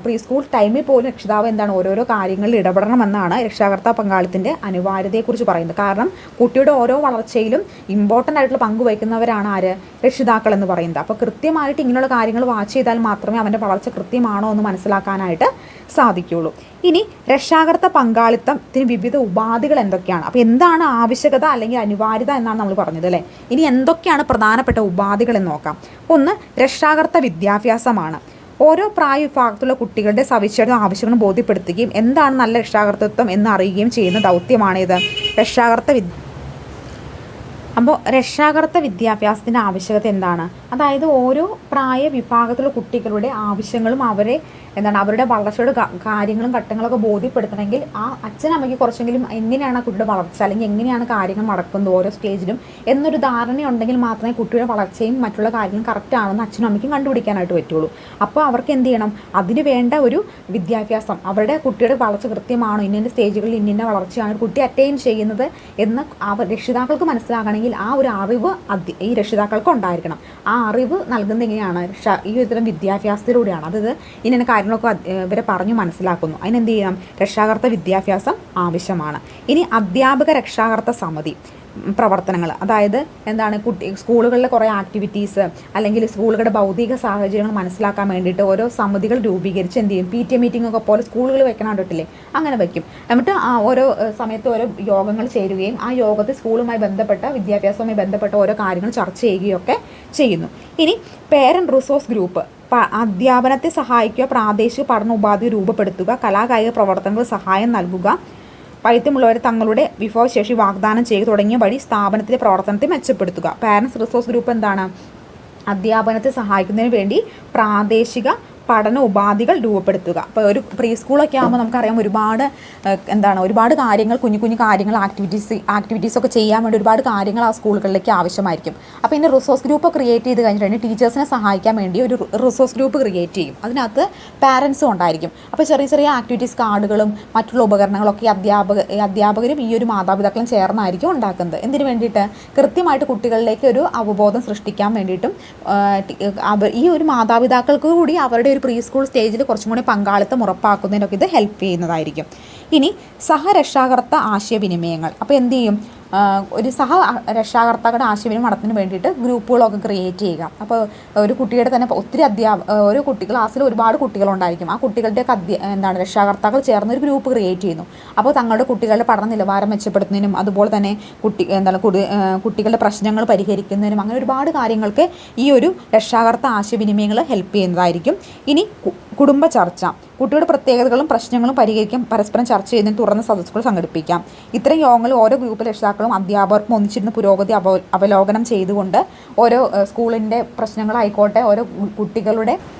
പ്രീ സ്കൂൾ ടൈമിൽ പോലും രക്ഷിതാവ് ഓരോരോ കാര്യങ്ങളിൽ ഇടപെടണമെന്നാണ് രക്ഷാകർത്താ പങ്കാളിത്തത്തിൻ്റെ അനിവാര്യതയെക്കുറിച്ച് പറയുന്നത്. കാരണം കുട്ടിയുടെ ഓരോ വളർച്ചയിലും ഇമ്പോർട്ടൻ്റ് ആയിട്ടുള്ള പങ്ക് വഹിക്കുന്നവരാണ് ആര്, രക്ഷിതാക്കൾ എന്ന് പറയുന്നത്. അപ്പോൾ കൃത്യമായിട്ട് ഇങ്ങനെയുള്ള കാര്യങ്ങൾ വാച്ച് ചെയ്താൽ മാത്രമേ അവൻ്റെ വളർച്ച കൃത്യമാണോ എന്ന് മനസ്സിലാക്കാനായിട്ട് സാധിക്കുകയുള്ളൂ. ഇനി രക്ഷാകർത്ത പങ്കാളിത്തത്തിന് വിവിധ ഉപാധികൾ എന്തൊക്കെയാണ്? അപ്പോൾ എന്താണ് ആവശ്യകത അല്ലെങ്കിൽ അനിവാര്യത എന്നാണ് നമ്മൾ പറഞ്ഞത് അല്ലേ. ഇനി എന്തൊക്കെയാണ് പ്രധാനപ്പെട്ട ഉപാധികൾ എന്ന് നോക്കാം. ഒന്ന്, രക്ഷാകർത്ത വിദ്യാഭ്യാസമാണ്. ഓരോ പ്രായ വിഭാഗത്തിലുള്ള കുട്ടികളുടെ സവിശേഷത ആവശ്യങ്ങളും ബോധ്യപ്പെടുത്തുകയും എന്താണ് നല്ല രക്ഷാകർത്തൃത്വം എന്ന് അറിയുകയും ചെയ്യുന്ന ദൗത്യമാണിത് അപ്പോൾ രക്ഷാകർത്ത വിദ്യാഭ്യാസത്തിൻ്റെ ആവശ്യകത എന്താണ്? അതായത് ഓരോ പ്രായ വിഭാഗത്തിലുള്ള കുട്ടികളുടെ ആവശ്യങ്ങളും അവരുടെ വളർച്ചയുടെ കാര്യങ്ങളും ഘട്ടങ്ങളൊക്കെ ബോധ്യപ്പെടുത്തണമെങ്കിൽ ആ അച്ഛനമ്മയ്ക്ക് കുറച്ചെങ്കിലും എങ്ങനെയാണ് ആ കുട്ടിയുടെ വളർച്ച അല്ലെങ്കിൽ എങ്ങനെയാണ് കാര്യങ്ങൾ നടക്കുന്നത് ഓരോ സ്റ്റേജിലും എന്നൊരു ധാരണയുണ്ടെങ്കിൽ മാത്രമേ കുട്ടിയുടെ വളർച്ചയും മറ്റുള്ള കാര്യങ്ങളും കറക്റ്റ് ആണെന്ന് അച്ഛനും അമ്മയ്ക്കും കണ്ടുപിടിക്കാനായിട്ട് പറ്റുള്ളൂ. അപ്പോൾ അവർക്ക് എന്ത് ചെയ്യണം, അതിന് വേണ്ട ഒരു വിദ്യാഭ്യാസം, അവരുടെ കുട്ടിയുടെ വളർച്ച കൃത്യമാണോ, ഇന്ന സ്റ്റേജുകളിൽ ഇന്ന വളർച്ചയാണ് കുട്ടി അറ്റൈൻ ചെയ്യുന്നത് എന്ന് രക്ഷിതാക്കൾക്ക് മനസ്സിലാകണമെങ്കിൽ ആ ഒരു അറിവ് ഈ രക്ഷിതാക്കൾക്ക് ഉണ്ടായിരിക്കണം. ആ അറിവ് നൽകുന്നത് എങ്ങനെയാണ്, ഈ ഒരു വിദ്യാഭ്യാസത്തിലൂടെയാണ്. അതായത് ഇന്ന കാര്യങ്ങളൊക്കെ ഇവരെ പറഞ്ഞു മനസ്സിലാക്കുന്നു. അതിനെന്ത് ചെയ്യണം, രക്ഷാകർത്ത വിദ്യാഭ്യാസം ആവശ്യമാണ്. ഇനി അധ്യാപക രക്ഷാകർത്ത സമിതി പ്രവർത്തനങ്ങൾ, അതായത് സ്കൂളുകളിലെ കുറേ ആക്ടിവിറ്റീസ് അല്ലെങ്കിൽ സ്കൂളുകളുടെ ഭൗതിക സാഹചര്യങ്ങൾ മനസ്സിലാക്കാൻ വേണ്ടിയിട്ട് ഓരോ സമിതികൾ രൂപീകരിച്ച് എന്ത് ചെയ്യും, PTA മീറ്റിംഗ് ഒക്കെ പോലെ സ്കൂളുകളിൽ വെക്കണം കണ്ടിട്ടില്ലേ, അങ്ങനെ വയ്ക്കും. എന്നിട്ട് ഓരോ സമയത്ത് ഓരോ യോഗങ്ങൾ ചേരുകയും ആ യോഗത്തിൽ സ്കൂളുമായി ബന്ധപ്പെട്ട വിദ്യാഭ്യാസവുമായി ബന്ധപ്പെട്ട ഓരോ കാര്യങ്ങൾ ചർച്ച ചെയ്യുകയൊക്കെ ചെയ്യുന്നു. ഇനി പേരൻറ് റിസോഴ്സ് ഗ്രൂപ്പ്, അധ്യാപനത്തെ സഹായിക്കുക, പ്രാദേശിക പഠന ഉപാധി രൂപപ്പെടുത്തുക, കലാകായിക പ്രവർത്തനങ്ങൾ സഹായം നൽകുക, വൈദ്യമുള്ളവരെ തങ്ങളുടെ വിഭവശേഷി വാഗ്ദാനം ചെയ്തു തുടങ്ങിയ വഴി സ്ഥാപനത്തിലെ പ്രവർത്തനത്തെ മെച്ചപ്പെടുത്തുക. പാരൻസ് റിസോഴ്സ് ഗ്രൂപ്പ് അധ്യാപനത്തെ സഹായിക്കുന്നതിന് വേണ്ടി പ്രാദേശിക പഠന ഉപാധികൾ രൂപപ്പെടുത്തുക. അപ്പോൾ ഒരു പ്രീ സ്കൂളൊക്കെ ആകുമ്പോൾ നമുക്കറിയാം ഒരുപാട് കാര്യങ്ങൾ കുഞ്ഞു കുഞ്ഞു കാര്യങ്ങൾ ആക്ടിവിറ്റീസൊക്കെ ചെയ്യാൻ വേണ്ടി ഒരുപാട് കാര്യങ്ങൾ ആ സ്കൂളുകളിലേക്ക് ആവശ്യമായിരിക്കും. അപ്പോൾ ഇതിൻ്റെ റിസോഴ്സ് ഗ്രൂപ്പ് ക്രിയേറ്റ് ചെയ്ത് കഴിഞ്ഞിട്ടുണ്ടെങ്കിൽ ടീച്ചേഴ്സിനെ സഹായിക്കാൻ വേണ്ടി ഒരു റിസോഴ്സ് ഗ്രൂപ്പ് ക്രിയേറ്റ് ചെയ്യും. അതിനകത്ത് പാരൻസും ഉണ്ടായിരിക്കും. അപ്പോൾ ചെറിയ ചെറിയ ആക്ടിവിറ്റീസ് കാർഡുകളും മറ്റുള്ള ഉപകരണങ്ങളൊക്കെ അധ്യാപകരും ഈ ഒരു മാതാപിതാക്കളും ചേർന്നായിരിക്കും ഉണ്ടാക്കുന്നത്. എന്തിനു വേണ്ടിയിട്ട്, കൃത്യമായിട്ട് കുട്ടികളിലേക്ക് ഒരു അവബോധം സൃഷ്ടിക്കാൻ വേണ്ടിയിട്ടും ഈ ഒരു മാതാപിതാക്കൾക്ക് കൂടി അവരുടെ ഒരു പ്രീ സ്കൂൾ സ്റ്റേജിൽ കുറച്ചും കൂടി പങ്കാളിത്തം ഉറപ്പാക്കുന്നതിനൊക്കെ ഇത് ഹെൽപ്പ് ചെയ്യുന്നതായിരിക്കും. ഇനി സഹരക്ഷാകർത്ത ആശയവിനിമയങ്ങൾ. അപ്പോൾ എന്ത് ചെയ്യും, ഒരു രക്ഷാകർത്താക്കളുടെ ആശയവിനിമയം നടത്തുന്നതിന് വേണ്ടിയിട്ട് ഗ്രൂപ്പുകളൊക്കെ ക്രിയേറ്റ് ചെയ്യുക. അപ്പോൾ ഒരു കുട്ടിയുടെ തന്നെ ഒത്തിരി ഒരു ക്ലാസ്സിൽ ഒരുപാട് കുട്ടികളുണ്ടായിരിക്കും. ആ കുട്ടികളുടെയൊക്കെ രക്ഷാകർത്താക്കൾ ചേർന്നൊരു ഗ്രൂപ്പ് ക്രിയേറ്റ് ചെയ്യുന്നു. അപ്പോൾ തങ്ങളുടെ കുട്ടികളുടെ പഠന നിലവാരം മെച്ചപ്പെടുത്തുന്നതിനും അതുപോലെ തന്നെ കുട്ടികളുടെ പ്രശ്നങ്ങൾ പരിഹരിക്കുന്നതിനും അങ്ങനെ ഒരുപാട് കാര്യങ്ങൾക്ക് ഈ ഒരു രക്ഷാകർത്ത ആശയവിനിമയങ്ങൾ ഹെൽപ്പ് ചെയ്യുന്നതായിരിക്കും. ഇനി കുടുംബ ചർച്ച, കുട്ടിയുടെ പ്രത്യേകതകളും പ്രശ്നങ്ങളും പരിഹരിക്കാൻ പരസ്പരം ചർച്ച ചെയ്യുന്നതിന് തുറന്ന സദസ്സുകൾ സംഘടിപ്പിക്കാം. ഇത്തരം യോഗങ്ങളിൽ ഓരോ ഗ്രൂപ്പ് രക്ഷിതാക്കളും അധ്യാപകർക്കും ഒന്നിച്ചിരുന്ന് പുരോഗതി അവലോകനം ചെയ്തുകൊണ്ട് ഓരോ സ്കൂളിൻ്റെ പ്രശ്നങ്ങളായിക്കോട്ടെ, ഓരോ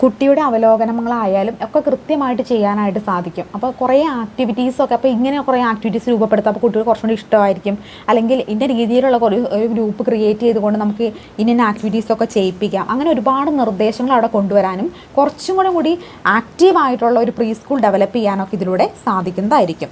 കുട്ടിയുടെ അവലോകനങ്ങളായാലും ഒക്കെ കൃത്യമായിട്ട് ചെയ്യാനായിട്ട് സാധിക്കും. അപ്പോൾ കുറേ ആക്ടിവിറ്റീസൊക്കെ, അപ്പോൾ ഇങ്ങനെ കുറേ ആക്ടിവിറ്റീസ് രൂപപ്പെടുത്താം. അപ്പോൾ കുട്ടികൾ കുറച്ചുകൂടി ഇഷ്ടമായിരിക്കും. അല്ലെങ്കിൽ ഇന്ന രീതിയിലുള്ള ഒരു ഗ്രൂപ്പ് ക്രിയേറ്റ് ചെയ്തുകൊണ്ട് നമുക്ക് ഇന്ന ആക്ടിവിറ്റീസൊക്കെ ചെയ്യിപ്പിക്കാം. അങ്ങനെ ഒരുപാട് നിർദ്ദേശങ്ങൾ അവിടെ കൊണ്ടുവരാനും കുറച്ചും കൂടി ആക്റ്റീവായിട്ടുള്ള ഒരു പ്രീ സ്കൂൾ ഡെവലപ്പ് ചെയ്യാനൊക്കെ ഇതിലൂടെ സാധിക്കുന്നതായിരിക്കും.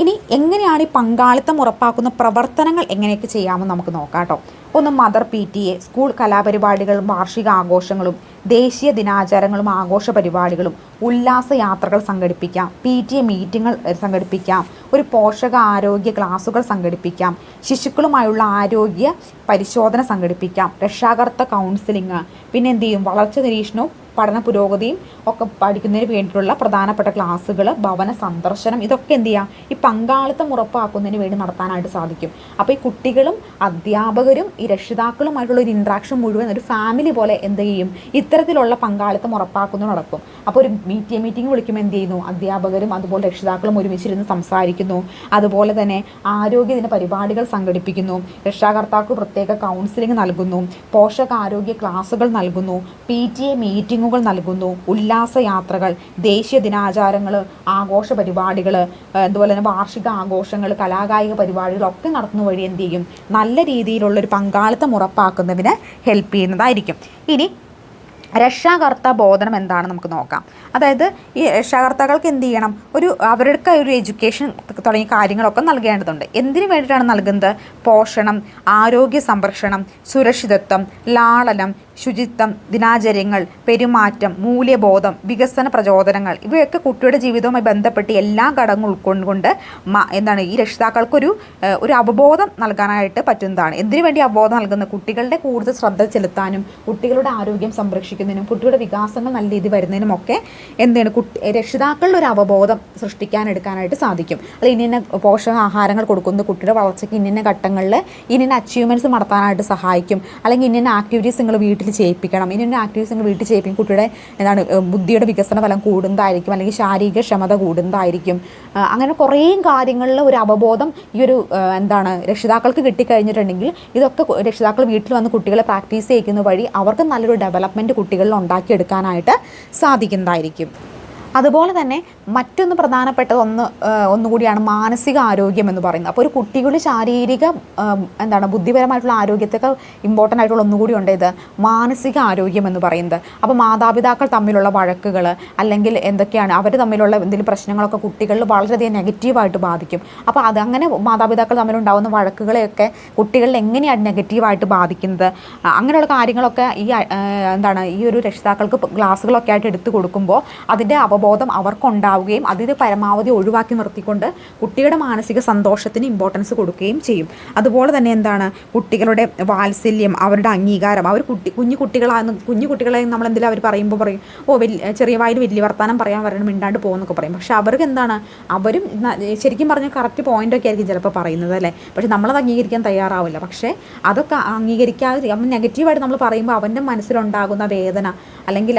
ഇനി എങ്ങനെയാണ് ഈ പങ്കാളിത്തം ഉറപ്പാക്കുന്ന പ്രവർത്തനങ്ങൾ എങ്ങനെയൊക്കെ ചെയ്യാമെന്ന് നമുക്ക് നോക്കാം കേട്ടോ. ഒന്ന്, മദർ PTA, സ്കൂൾ കലാപരിപാടികളും വാർഷിക ആഘോഷങ്ങളും ദേശീയ ദിനാചാരങ്ങളും ആഘോഷ പരിപാടികളും ഉല്ലാസ യാത്രകൾ സംഘടിപ്പിക്കാം. PTA മീറ്റിങ്ങുകൾ സംഘടിപ്പിക്കാം. ഒരു പോഷകാരോഗ്യ ക്ലാസുകൾ സംഘടിപ്പിക്കാം. ശിശുക്കളുമായുള്ള ആരോഗ്യ പരിശോധന സംഘടിപ്പിക്കാം. രക്ഷാകർത്ത കൗൺസിലിംഗ്, പിന്നെ എന്ത് ചെയ്യും, വളർച്ച നിരീക്ഷണവും പഠന പുരോഗതിയും ഒക്കെ പഠിക്കുന്നതിന് വേണ്ടിയിട്ടുള്ള പ്രധാനപ്പെട്ട ക്ലാസ്സുകൾ, ഭവന സന്ദർശനം, ഇതൊക്കെ എന്ത് ചെയ്യാം, ഈ പങ്കാളിത്തം ഉറപ്പാക്കുന്നതിന് വേണ്ടി നടത്താനായിട്ട് സാധിക്കും. അപ്പോൾ ഈ കുട്ടികളും അധ്യാപകരും ഈ രക്ഷിതാക്കളുമായിട്ടുള്ള ഒരു ഇൻട്രാക്ഷൻ മുഴുവൻ ഒരു ഫാമിലി പോലെ എന്ത് ചെയ്യും, ഇത്തരത്തിലുള്ള പങ്കാളിത്തം ഉറപ്പാക്കുന്നു നടക്കും. അപ്പോൾ ഒരു മീറ്റിംഗ് വിളിക്കുമ്പോൾ എന്ത് ചെയ്യുന്നു, അധ്യാപകരും അതുപോലെ രക്ഷിതാക്കളും ഒരുമിച്ചിരുന്ന് സംസാരിക്കുന്നു. അതുപോലെ തന്നെ ആരോഗ്യദിന പരിപാടികൾ സംഘടിപ്പിക്കുന്നു. രക്ഷാകർത്താക്കൾക്ക് പ്രത്യേക കൗൺസിലിംഗ് നൽകുന്നു. പോഷകാരോഗ്യ ക്ലാസുകൾ നൽകുന്നു. PTA മീറ്റിങ്ങുകൾ നൽകുന്നു. ഉല്ലാസ യാത്രകൾ, ദേശീയ ദിനാചാരങ്ങൾ, ആഘോഷ പരിപാടികൾ, അതുപോലെ തന്നെ വാർഷിക ആഘോഷങ്ങൾ, കലാകായിക പരിപാടികളൊക്കെ നടത്തുന്ന വഴി എന്ത് ചെയ്യും, നല്ല രീതിയിലുള്ളൊരു പങ്കാളിത്തം ഉറപ്പാക്കുന്നതിന് ഹെൽപ്പ് ചെയ്യുന്നതായിരിക്കും. ഇനി രക്ഷാകർത്ത ബോധനം എന്താണെന്ന് നമുക്ക് നോക്കാം. അതായത് ഈ രക്ഷാകർത്താക്കൾക്ക് എന്ത് ചെയ്യണം, അവർക്ക് ഒരു എഡ്യൂക്കേഷൻ തുടങ്ങിയ കാര്യങ്ങളൊക്കെ നൽകേണ്ടതുണ്ട്. എന്തിനു വേണ്ടിയിട്ടാണ് നൽകുന്നത്? പോഷണം, ആരോഗ്യ സംരക്ഷണം, സുരക്ഷിതത്വം, ലാളനം, ശുചിത്വം, ദിനാചര്യങ്ങൾ, പെരുമാറ്റം, മൂല്യബോധം, വികസന പ്രചോദനങ്ങൾ, ഇവയൊക്കെ കുട്ടിയുടെ ജീവിതവുമായി ബന്ധപ്പെട്ട് എല്ലാ ഘടകങ്ങളും ഉൾക്കൊണ്ടുകൊണ്ട് ഈ രക്ഷിതാക്കൾക്കൊരു അവബോധം നൽകാനായിട്ട് പറ്റുന്നതാണ്. എന്തിനു വേണ്ടി അവബോധം നൽകുന്നത്? കുട്ടികളുടെ കൂടുതൽ ശ്രദ്ധ ചെലുത്താനും കുട്ടികളുടെ ആരോഗ്യം സംരക്ഷിക്കുന്നതിനും കുട്ടിയുടെ വികാസങ്ങൾ നല്ല രീതി വരുന്നതിനുമൊക്കെ രക്ഷിതാക്കളുടെ ഒരു അവബോധം എടുക്കാനായിട്ട് സാധിക്കും. അത് ഇന്ന പോഷകാഹാരങ്ങൾ കൊടുക്കുന്നത് കുട്ടിയുടെ വളർച്ചയ്ക്ക് ഇന്ന ഘട്ടങ്ങളിൽ ഇന്ന അച്ചീവ്മെൻറ്റ്സ് നടത്താനായിട്ട് സഹായിക്കും. അല്ലെങ്കിൽ ഇന്ന ആക്ടിവിറ്റീസ് നിങ്ങൾ വീട്ടിൽ ചെയ്യിപ്പിക്കണം, ഇന്ന ആക്ടിവിറ്റീസ് നിങ്ങൾ വീട്ടിൽ ചെയ്യിപ്പിക്കും, കുട്ടിയുടെ ബുദ്ധിയുടെ വികസന ഫലം കൂടുന്നതായിരിക്കും, അല്ലെങ്കിൽ ശാരീരിക ക്ഷമത കൂടുന്നതായിരിക്കും. അങ്ങനെ കുറേ കാര്യങ്ങളിൽ ഒരു അവബോധം ഈ ഒരു രക്ഷിതാക്കൾക്ക് കിട്ടിക്കഴിഞ്ഞിട്ടുണ്ടെങ്കിൽ ഇതൊക്കെ രക്ഷിതാക്കൾ വീട്ടിൽ വന്ന് കുട്ടികളെ പ്രാക്ടീസ് ചെയ്യിക്കുന്ന വഴി അവർക്ക് നല്ലൊരു ഡെവലപ്മെൻറ്റ് കുട്ടികളിൽ ഉണ്ടാക്കിയെടുക്കാനായിട്ട് സാധിക്കുന്നതായിരിക്കും. അതുപോലെ തന്നെ മറ്റൊന്ന് പ്രധാനപ്പെട്ട ഒന്നുകൂടിയാണ് മാനസിക ആരോഗ്യം എന്ന് പറയുന്നത്. അപ്പോൾ ഒരു കുട്ടികളുടെ ശാരീരിക ബുദ്ധിപരമായിട്ടുള്ള ആരോഗ്യത്തേക്കാൾ ഇമ്പോർട്ടൻ്റ് ആയിട്ടുള്ള ഒന്നുകൂടി ഉണ്ട് ഇത് മാനസിക ആരോഗ്യം എന്ന് പറയുന്നത്. അപ്പോൾ മാതാപിതാക്കൾ തമ്മിലുള്ള വഴക്കുകൾ അല്ലെങ്കിൽ എന്തൊക്കെയാണ് അവർ തമ്മിലുള്ള എന്തെങ്കിലും പ്രശ്നങ്ങളൊക്കെ കുട്ടികളിൽ വളരെയധികം നെഗറ്റീവായിട്ട് ബാധിക്കും. അപ്പോൾ അങ്ങനെ മാതാപിതാക്കൾ തമ്മിലുണ്ടാകുന്ന വഴക്കുകളെയൊക്കെ കുട്ടികളിൽ എങ്ങനെയാണ് നെഗറ്റീവായിട്ട് ബാധിക്കുന്നത്, അങ്ങനെയുള്ള കാര്യങ്ങളൊക്കെ ഈ ഒരു രക്ഷിതാക്കൾക്ക് ക്ലാസ്സുകളൊക്കെ ആയിട്ട് എടുത്തു കൊടുക്കുമ്പോൾ അതിൻ്റെ അവബോധം അവർക്കുണ്ടാവുകയും അതിന് പരമാവധി ഒഴിവാക്കി നിർത്തിക്കൊണ്ട് കുട്ടിയുടെ മാനസിക സന്തോഷത്തിന് ഇമ്പോർട്ടൻസ് കൊടുക്കുകയും ചെയ്യും. അതുപോലെ തന്നെ കുട്ടികളുടെ വാത്സല്യം, അവരുടെ അംഗീകാരം, അവർ കുഞ്ഞു കുട്ടികളെ നമ്മൾ എന്തെങ്കിലും അവർ പറയുമ്പോൾ പറയും, ചെറിയ വായിൽ വലിയ വർത്താനം പറയാൻ വരണം, മിണ്ടാണ്ട് പോകുന്നൊക്കെ പറയും. പക്ഷെ അവർക്ക് അവരും ശരിക്കും പറഞ്ഞാൽ കറക്റ്റ് പോയിൻ്റൊക്കെ ആയിരിക്കും ചിലപ്പോൾ പറയുന്നത് അല്ലേ, പക്ഷെ നമ്മളത് അംഗീകരിക്കാൻ തയ്യാറാവില്ല. പക്ഷേ അതൊക്കെ അംഗീകരിക്കാതെ നെഗറ്റീവായിട്ട് നമ്മൾ പറയുമ്പോൾ അവൻ്റെ മനസ്സിലുണ്ടാകുന്ന വേദന അല്ലെങ്കിൽ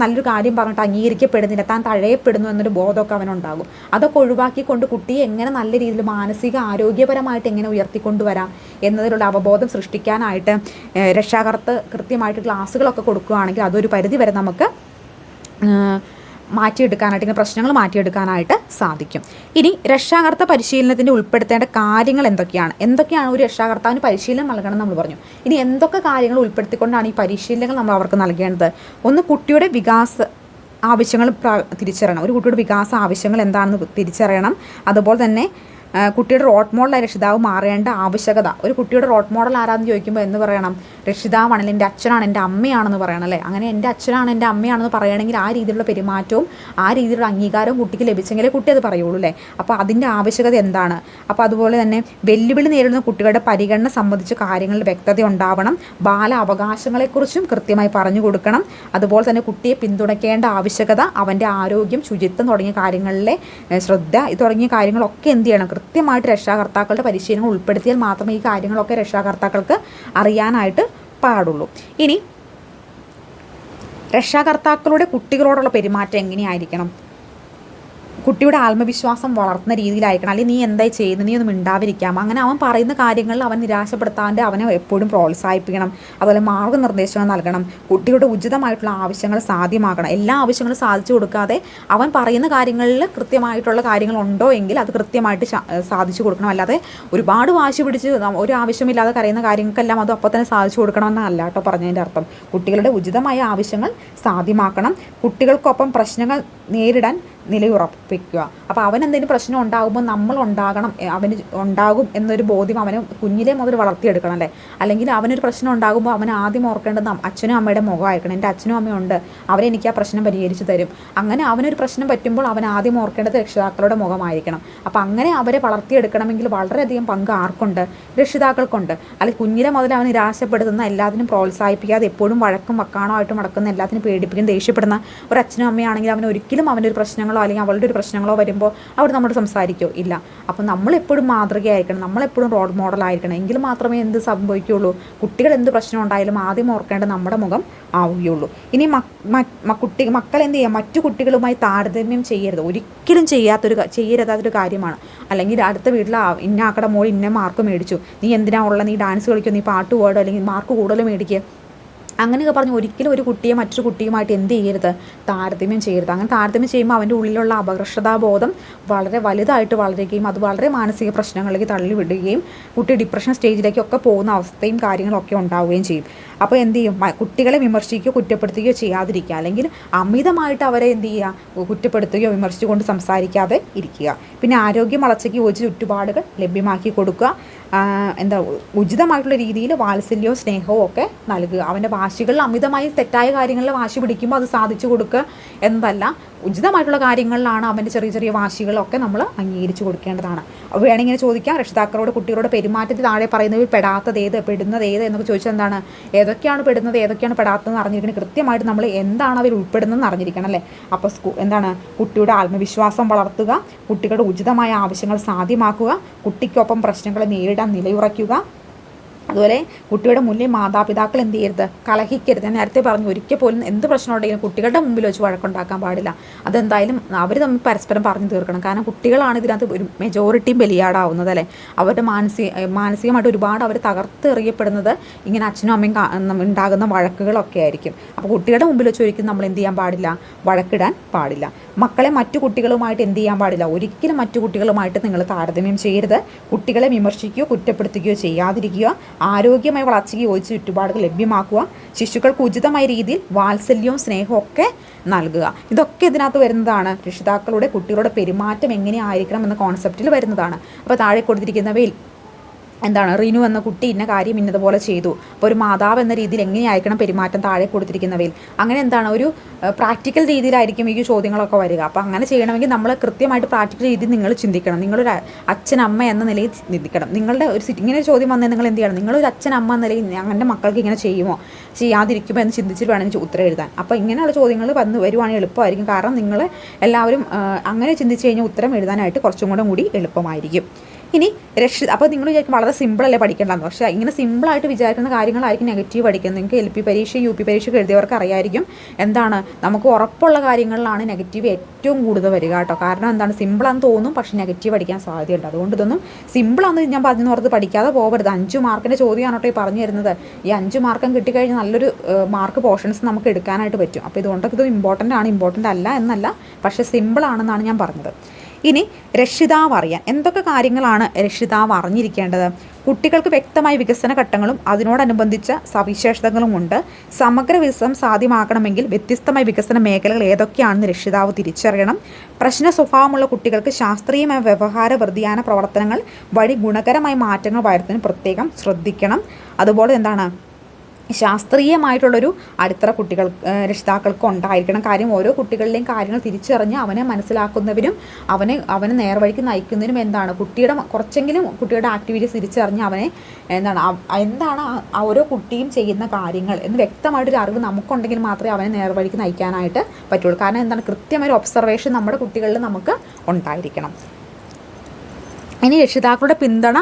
നല്ലൊരു കാര്യം പറഞ്ഞിട്ട് അംഗീകരിക്കപ്പെടുന്നില്ല, താൻ തഴയപ്പെടുന്നു എന്നൊരു ബോധമൊക്കെ അവനുണ്ടാകും. അതൊക്കെ ഒഴിവാക്കിക്കൊണ്ട് കുട്ടിയെ എങ്ങനെ നല്ല രീതിയിൽ മാനസിക ആരോഗ്യപരമായിട്ട് എങ്ങനെ ഉയർത്തിക്കൊണ്ടുവരാം എന്നതിലുള്ള അവബോധം സൃഷ്ടിക്കാനായിട്ട് രക്ഷാകർത്ത് കൃത്യമായിട്ട് ക്ലാസ്സുകളൊക്കെ കൊടുക്കുകയാണെങ്കിൽ അതൊരു പരിധി വരെ നമുക്ക് ഇങ്ങനെ പ്രശ്നങ്ങൾ മാറ്റിയെടുക്കാനായിട്ട് സാധിക്കും. ഇനി രക്ഷാകർത്ത പരിശീലനത്തിൻ്റെ ഉൾപ്പെടുത്തേണ്ട കാര്യങ്ങൾ എന്തൊക്കെയാണ് ഒരു രക്ഷാകർത്താവിന് പരിശീലനം നൽകണം നമ്മൾ പറഞ്ഞു. ഇനി എന്തൊക്കെ കാര്യങ്ങൾ ഉൾപ്പെടുത്തിക്കൊണ്ടാണ് ഈ പരിശീലനങ്ങൾ നമ്മൾ അവർക്ക് നൽകേണ്ടത്? ഒന്ന്, കുട്ടിയുടെ വികാസ ആവശ്യങ്ങൾ തിരിച്ചറിയണം. ഒരു കുട്ടിയുടെ വികാസ ആവശ്യങ്ങൾ എന്താണെന്ന് തിരിച്ചറിയണം. അതുപോലെ തന്നെ കുട്ടിയുടെ റോൾ മോഡലായി രക്ഷിതാവ് മാറേണ്ട ആവശ്യകത. ഒരു കുട്ടിയുടെ റോൾ മോഡൽ ആരാന്ന് ചോദിക്കുമ്പോൾ എന്ന് പറയണം? രക്ഷിതാവാണെങ്കിൽ എൻ്റെ അച്ഛനാണ്, എൻ്റെ അമ്മയാണെന്ന് പറയണം അല്ലേ. അങ്ങനെ എൻ്റെ അച്ഛനാണ്, എൻ്റെ അമ്മയാണെന്ന് പറയുകയാണെങ്കിൽ ആ രീതിയിലുള്ള പെരുമാറ്റവും ആ രീതിയിലുള്ള അംഗീകാരവും കുട്ടിക്ക് ലഭിച്ചെങ്കിലേ കുട്ടി അത് പറയുള്ളൂ അല്ലേ. അപ്പോൾ അതിൻ്റെ ആവശ്യകത എന്താണ്? അപ്പോൾ അതുപോലെ തന്നെ വെല്ലുവിളി നേരിടുന്ന കുട്ടികളുടെ പരിഗണന സംബന്ധിച്ച കാര്യങ്ങളിൽ വ്യക്തത ഉണ്ടാവണം. ബാല അവകാശങ്ങളെക്കുറിച്ചും കൃത്യമായി പറഞ്ഞു കൊടുക്കണം. അതുപോലെ തന്നെ കുട്ടിയെ പിന്തുണയ്ക്കേണ്ട ആവശ്യകത, അവൻ്റെ ആരോഗ്യം, ശുചിത്വം തുടങ്ങിയ കാര്യങ്ങളിലെ ശ്രദ്ധ, തുടങ്ങിയ കാര്യങ്ങളൊക്കെ എന്ത് ചെയ്യണം? കൃത്യമായിട്ട് രക്ഷാകർത്താക്കളുടെ പരിശീലനങ്ങൾ ഉൾപ്പെടുത്തിയാൽ മാത്രമേ ഈ കാര്യങ്ങളൊക്കെ രക്ഷാകർത്താക്കൾക്ക് അറിയാനായിട്ട് പാടുള്ളൂ. ഇനി രക്ഷാകർത്താക്കളുടെ കുട്ടികളോടുള്ള പെരുമാറ്റം എങ്ങനെയായിരിക്കണം? കുട്ടിയുടെ ആത്മവിശ്വാസം വളർത്തുന്ന രീതിയിലായിരിക്കണം. അല്ലെങ്കിൽ നീ എന്തായി ചെയ്യുന്നത്, നീ ഒന്നും മിണ്ടാതിരിക്കാം, അങ്ങനെ അവൻ പറയുന്ന കാര്യങ്ങളിൽ അവൻ നിരാശപ്പെടുത്താണ്ട് അവനെ എപ്പോഴും പ്രോത്സാഹിപ്പിക്കണം. അതുപോലെ മാർഗ്ഗനിർദ്ദേശങ്ങൾ നൽകണം. കുട്ടിയുടെ ഉചിതമായിട്ടുള്ള ആവശ്യങ്ങൾ സാധ്യമാക്കണം. എല്ലാ ആവശ്യങ്ങളും സാധിച്ചു കൊടുക്കാതെ അവൻ പറയുന്ന കാര്യങ്ങളിൽ കൃത്യമായിട്ടുള്ള കാര്യങ്ങളുണ്ടോ എങ്കിൽ അത് കൃത്യമായിട്ട് സാധിച്ചു കൊടുക്കണം. അല്ലാതെ ഒരുപാട് വാശി പിടിച്ച് ഒരു ആവശ്യമില്ലാതെ കരയുന്ന കാര്യങ്ങൾക്കെല്ലാം അത് അപ്പോൾ തന്നെ സാധിച്ചു കൊടുക്കണമെന്നല്ല കേട്ടോ പറഞ്ഞതിൻ്റെ അർത്ഥം. കുട്ടികളുടെ ഉചിതമായ ആവശ്യങ്ങൾ സാധ്യമാക്കണം. കുട്ടികൾക്കൊപ്പം പ്രശ്നങ്ങൾ നേരിടാൻ നിലയുറപ്പിക്കുക. അപ്പോൾ അവൻ എന്തെങ്കിലും പ്രശ്നം ഉണ്ടാകുമ്പോൾ നമ്മൾ ഉണ്ടാകണം, അവന് ഉണ്ടാകും എന്നൊരു ബോധ്യം അവന് കുഞ്ഞിലേ മുതൽ വളർത്തിയെടുക്കണം അല്ലേ. അല്ലെങ്കിൽ അവനൊരു പ്രശ്നം ഉണ്ടാകുമ്പോൾ അവൻ ആദ്യം ഓർക്കേണ്ടത് അച്ഛനും അമ്മയുടെ മുഖമായിരിക്കണം. എൻ്റെ അച്ഛനും അമ്മയും ഉണ്ട്, അവരെനിക്ക് ആ പ്രശ്നം പരിഹരിച്ച് തരും. അങ്ങനെ അവനൊരു പ്രശ്നം പറ്റുമ്പോൾ അവൻ ആദ്യം ഓർക്കേണ്ടത് രക്ഷിതാക്കളുടെ മുഖമായിരിക്കണം. അപ്പോൾ അങ്ങനെ അവരെ വളർത്തിയെടുക്കണമെങ്കിൽ വളരെയധികം പങ്ക് ആർക്കുണ്ട്? രക്ഷിതാക്കൾക്കുണ്ട്. അല്ലെങ്കിൽ കുഞ്ഞിലെ മുതൽ അവൻ നിരാശപ്പെടുത്തുന്ന എല്ലാത്തിനും പ്രോത്സാഹിപ്പിക്കാതെ എപ്പോഴും വഴക്കും വക്കാണോ ആയിട്ട് നടക്കുന്ന, എല്ലാത്തിനും പേടിപ്പിക്കും ദേഷ്യപ്പെടുന്ന ഒരു അച്ഛനും അമ്മയാണെങ്കിൽ അവൻ ഒരിക്കലും അവൻ്റെ ഒരു പ്രശ്നങ്ങളോ അല്ലെങ്കിൽ അവളുടെ ഒരു പ്രശ്നങ്ങളോ വരുമ്പോൾ അവർ നമ്മോട് സംസാരിക്കുമോ? ഇല്ല. അപ്പോൾ നമ്മളെപ്പോഴും മാതൃകയായിരിക്കണം, നമ്മളെപ്പോഴും റോൾ മോഡലായിരിക്കണം. എങ്കിൽ മാത്രമേ എന്ത് സംഭവിക്കുകയുള്ളൂ? കുട്ടികൾ എന്ത് പ്രശ്നം ഉണ്ടായാലും ആദ്യം ഓർക്കേണ്ടത് നമ്മുടെ മുഖം ആവുകയുള്ളൂ. ഇനി മക്കൾ എന്ത് ചെയ്യുക? മറ്റു കുട്ടികളുമായി താരതമ്യം ചെയ്യരുത്. ഒരിക്കലും ചെയ്യരുതാത്തൊരു കാര്യമാണ്. അല്ലെങ്കിൽ അടുത്ത വീട്ടിൽ ഇന്ന ആക്കടെ മോൾ ഇന്ന മാർക്ക് മേടിച്ചു, നീ എന്തിനാ ഉള്ള, നീ ഡാൻസ് കളിക്കുക, നീ പാട്ട് പാടുക, അല്ലെങ്കിൽ മാർക്ക് കൂടുതൽ മേടിക്കുക, അങ്ങനെയൊക്കെ പറഞ്ഞ് ഒരിക്കലും ഒരു കുട്ടിയെ മറ്റൊരു കുട്ടിയുമായിട്ട് എന്ത് ചെയ്യരുത്? താരതമ്യം ചെയ്യരുത്. അങ്ങനെ താരതമ്യം ചെയ്യുമ്പോൾ അവൻ്റെ ഉള്ളിലുള്ള അപകർഷതാബോധം വളരെ വലുതായിട്ട് വളരുകയും അത് വളരെ മാനസിക പ്രശ്നങ്ങളിലേക്ക് തള്ളിവിടുകയും കുട്ടി ഡിപ്രഷൻ സ്റ്റേജിലേക്കൊക്കെ പോകുന്ന അവസ്ഥയും കാര്യങ്ങളൊക്കെ ഉണ്ടാവുകയും ചെയ്യും. അപ്പോൾ എന്ത് ചെയ്യും? കുട്ടികളെ വിമർശിക്കുകയോ കുറ്റപ്പെടുത്തുകയോ ചെയ്യാതിരിക്കുക. അല്ലെങ്കിൽ അമിതമായിട്ട് അവരെ എന്ത് ചെയ്യുക? കുറ്റപ്പെടുത്തുകയോ വിമർശിച്ചുകൊണ്ട് സംസാരിക്കാതെ ഇരിക്കുക. പിന്നെ ആരോഗ്യ വളർച്ചയ്ക്ക് യോജിച്ച ചുറ്റുപാടുകൾ ലഭ്യമാക്കി കൊടുക്കുക. ഉചിതമായിട്ടുള്ള രീതിയിൽ വാത്സല്യവും സ്നേഹവും ഒക്കെ നൽകുക. അവൻ്റെ വാശികളിൽ അമിതമായി തെറ്റായ കാര്യങ്ങളിൽ വാശി പിടിക്കുമ്പോൾ അത് സാധിച്ചു കൊടുക്കുക എന്നതല്ല, ഉചിതമായിട്ടുള്ള കാര്യങ്ങളിലാണ് അവൻ്റെ ചെറിയ ചെറിയ വാശികളൊക്കെ നമ്മൾ അംഗീകരിച്ച് കൊടുക്കേണ്ടതാണ്. അപ്പോൾ വേണമെങ്കിൽ ഇങ്ങനെ ചോദിക്കാം, രക്ഷിതാക്കളോട് കുട്ടികളുടെ പെരുമാറ്റത്തിൽ താഴെ പറയുന്നതിൽ പെടുന്നത് ഏത് എന്നൊക്കെ ചോദിച്ചാൽ എന്താണ്, ഏതൊക്കെയാണ് പെടുന്നത് ഏതൊക്കെയാണ് പെടാത്തതെന്ന് അറിഞ്ഞിരിക്കണം. കൃത്യമായിട്ട് നമ്മൾ എന്താണ് അവർ ഉൾപ്പെടുന്നതെന്ന് അറിഞ്ഞിരിക്കണം അല്ലേ. അപ്പോൾ കുട്ടിയുടെ ആത്മവിശ്വാസം വളർത്തുക, കുട്ടികളുടെ ഉചിതമായ ആവശ്യങ്ങൾ സാധ്യമാക്കുക, കുട്ടിക്കൊപ്പം പ്രശ്നങ്ങളെ നേരിടാൻ നിലയുറയ്ക്കുക. അതുപോലെ കുട്ടിയുടെ മുന്നിൽ മാതാപിതാക്കൾ എന്ത് ചെയ്യരുത്? കലഹിക്കരുത്. ഞാൻ നേരത്തെ പറഞ്ഞു, ഒരിക്കൽ പോലും എന്ത് പ്രശ്നം ഉണ്ടെങ്കിലും കുട്ടികളുടെ മുമ്പിൽ വെച്ച് വഴക്കുണ്ടാക്കാൻ പാടില്ല. അതെന്തായാലും അവർ തമ്മിൽ പരസ്പരം പറഞ്ഞു തീർക്കണം. കാരണം കുട്ടികളാണ് ഇതിനകത്ത് ഒരു മെജോറിറ്റിയും ബലിയാടാവുന്നത് അല്ലേ. അവരുടെ മാനസികമായിട്ട് ഒരുപാട് അവർ തകർത്തെറിയപ്പെടുന്നത് ഇങ്ങനെ അച്ഛനും അമ്മയും ഉണ്ടാകുന്ന വഴക്കുകളൊക്കെ ആയിരിക്കും. അപ്പോൾ കുട്ടികളുടെ മുമ്പിൽ വെച്ച് ഒരിക്കലും നമ്മൾ എന്ത് ചെയ്യാൻ പാടില്ല? വഴക്കിടാൻ പാടില്ല. മക്കളെ മറ്റു കുട്ടികളുമായിട്ട് എന്ത് ചെയ്യാൻ പാടില്ല? ഒരിക്കലും മറ്റു കുട്ടികളുമായിട്ട് നിങ്ങൾ താരതമ്യം ചെയ്യരുത്. കുട്ടികളെ വിമർശിക്കുകയോ കുറ്റപ്പെടുത്തുകയോ ചെയ്യാതിരിക്കുക. ആരോഗ്യമായ വളർച്ചയ്ക്ക് യോജിച്ച ചുറ്റുപാടുകൾ ലഭ്യമാക്കുക. ശിശുക്കൾക്ക് ഉചിതമായ രീതിയിൽ വാത്സല്യവും സ്നേഹവും ഒക്കെ നൽകുക. ഇതൊക്കെ ഇതിനകത്ത് വരുന്നതാണ്. രക്ഷിതാക്കളുടെ കുട്ടികളുടെ പെരുമാറ്റം എങ്ങനെയായിരിക്കണം എന്ന കോൺസെപ്റ്റിൽ വരുന്നതാണ്. അപ്പോൾ താഴെ കൊടുത്തിരിക്കുന്നവയിൽ റീനു എന്ന കുട്ടി ഇന്ന കാര്യം ഇന്നതുപോലെ ചെയ്തു. അപ്പോൾ ഒരു മാതാവ് എന്ന രീതിയിൽ എങ്ങനെയായിരിക്കണം പെരുമാറ്റം താഴെ കൊടുത്തിരിക്കുന്നവയിൽ. അങ്ങനെ ഒരു പ്രാക്ടിക്കൽ രീതിയിലായിരിക്കും ഈ ചോദ്യങ്ങളൊക്കെ വരിക. അപ്പോൾ അങ്ങനെ ചെയ്യണമെങ്കിൽ നമ്മൾ കൃത്യമായിട്ട് പ്രാക്ടിക്കൽ രീതിയിൽ നിങ്ങൾ ചിന്തിക്കണം. നിങ്ങളൊരു അച്ഛനമ്മ എന്ന നിലയിൽ ചിന്തിക്കണം. നിങ്ങളുടെ ഇങ്ങനെ ഒരു ചോദ്യം വന്നാൽ നിങ്ങൾ എന്ത് ചെയ്യണം? നിങ്ങളൊരു അച്ഛനമ്മ എന്ന നിലയിൽ ഞങ്ങളുടെ മക്കൾക്ക് ഇങ്ങനെ ചെയ്യുമോ ചെയ്യാതിരിക്കുമോ എന്ന് ചിന്തിച്ചിട്ട് വേണമെങ്കിൽ ഉത്തരം എഴുതാൻ. അപ്പോൾ ഇങ്ങനെയുള്ള ചോദ്യങ്ങൾ വരുവാണെങ്കിൽ എളുപ്പമായിരിക്കും. കാരണം നിങ്ങൾ എല്ലാവരും അങ്ങനെ ചിന്തിച്ച് കഴിഞ്ഞാൽ ഉത്തരം എഴുതാനായിട്ട് കുറച്ചും കൂടി എളുപ്പമായിരിക്കും. ഇനി അപ്പോൾ നിങ്ങൾ വിചാരിക്കും വളരെ സിമ്പിളല്ലേ പഠിക്കേണ്ടതെന്ന്. പക്ഷേ ഇങ്ങനെ സിമ്പിളായിട്ട് വിചാരിക്കുന്ന കാര്യങ്ങളായിരിക്കും നെഗറ്റീവ് പഠിക്കുന്നത്. നിങ്ങൾക്ക് LP പരീക്ഷ UP പരീക്ഷ എഴുതിയവർക്ക് അറിയായിരിക്കും നമുക്ക് ഉറപ്പുള്ള കാര്യങ്ങളിലാണ് നെഗറ്റീവ് ഏറ്റവും കൂടുതൽ വരിക കേട്ടോ. കാരണം സിമ്പിളാണെന്ന് തോന്നും, പക്ഷേ നെഗറ്റീവ് പഠിക്കാൻ സാധ്യതയുണ്ട്. അതുകൊണ്ട് ഇതൊന്നും സിമ്പിളാണെന്ന് ഞാൻ പറഞ്ഞു ഓർത്ത് പഠിക്കാതെ പോകരുത്. 5 മാർക്കിൻ്റെ ചോദ്യമാണ് കേട്ടോ ഈ പറഞ്ഞു തരുന്നത്. ഈ 5 മാർക്കും കിട്ടിക്കഴിഞ്ഞാൽ നല്ലൊരു മാർക്ക് പോർഷൻസ് നമുക്ക് എടുക്കാനായിട്ട് പറ്റും. അപ്പോൾ ഇതുകൊണ്ടൊക്കെ ഇത് ഇമ്പോർട്ടൻ്റ് അല്ല എന്നല്ല, പക്ഷേ സിമ്പിളാണെന്നാണ് ഞാൻ പറഞ്ഞത്. ഇനി രക്ഷിതാവ് അറിയാൻ എന്തൊക്കെ കാര്യങ്ങളാണ് രക്ഷിതാവ് അറിഞ്ഞിരിക്കേണ്ടത്? കുട്ടികൾക്ക് വ്യക്തമായ വികസന ഘട്ടങ്ങളും അതിനോടനുബന്ധിച്ച സവിശേഷതകളുമുണ്ട്. സമഗ്ര വികസനം സാധ്യമാക്കണമെങ്കിൽ വ്യത്യസ്തമായ വികസന മേഖലകൾ ഏതൊക്കെയാണെന്ന് രക്ഷിതാവ് തിരിച്ചറിയണം. പ്രശ്ന സ്വഭാവമുള്ള കുട്ടികൾക്ക് ശാസ്ത്രീയമായ വ്യവഹാര വ്യതിയാന പ്രവർത്തനങ്ങൾ വഴി ഗുണകരമായ മാറ്റങ്ങൾ വരുത്താൻ പ്രത്യേകം ശ്രദ്ധിക്കണം. അതുപോലെ ശാസ്ത്രീയമായിട്ടുള്ളൊരു അടിത്തറ രക്ഷിതാക്കൾക്ക് ഉണ്ടായിരിക്കണം. കാര്യം ഓരോ കുട്ടികളിലെയും കാര്യങ്ങൾ തിരിച്ചറിഞ്ഞ് അവനെ മനസ്സിലാക്കുന്നതിനും അവനെ നേർവഴിക്ക് നയിക്കുന്നതിനും കുറച്ചെങ്കിലും കുട്ടിയുടെ ആക്ടിവിറ്റീസ് തിരിച്ചറിഞ്ഞ് അവനെ എന്താണ് ഓരോ കുട്ടിയും ചെയ്യുന്ന കാര്യങ്ങൾ എന്ന് വ്യക്തമായിട്ടൊരു അറിവ് നമുക്കുണ്ടെങ്കിൽ മാത്രമേ അവനെ നേർവഴിക്ക് നയിക്കാനായിട്ട് പറ്റുള്ളൂ. കാരണം കൃത്യമായ ഒബ്സർവേഷൻ നമ്മുടെ കുട്ടികളിൽ നമുക്ക് ഉണ്ടായിരിക്കണം. ഇനി രക്ഷിതാക്കളുടെ പിന്തുണ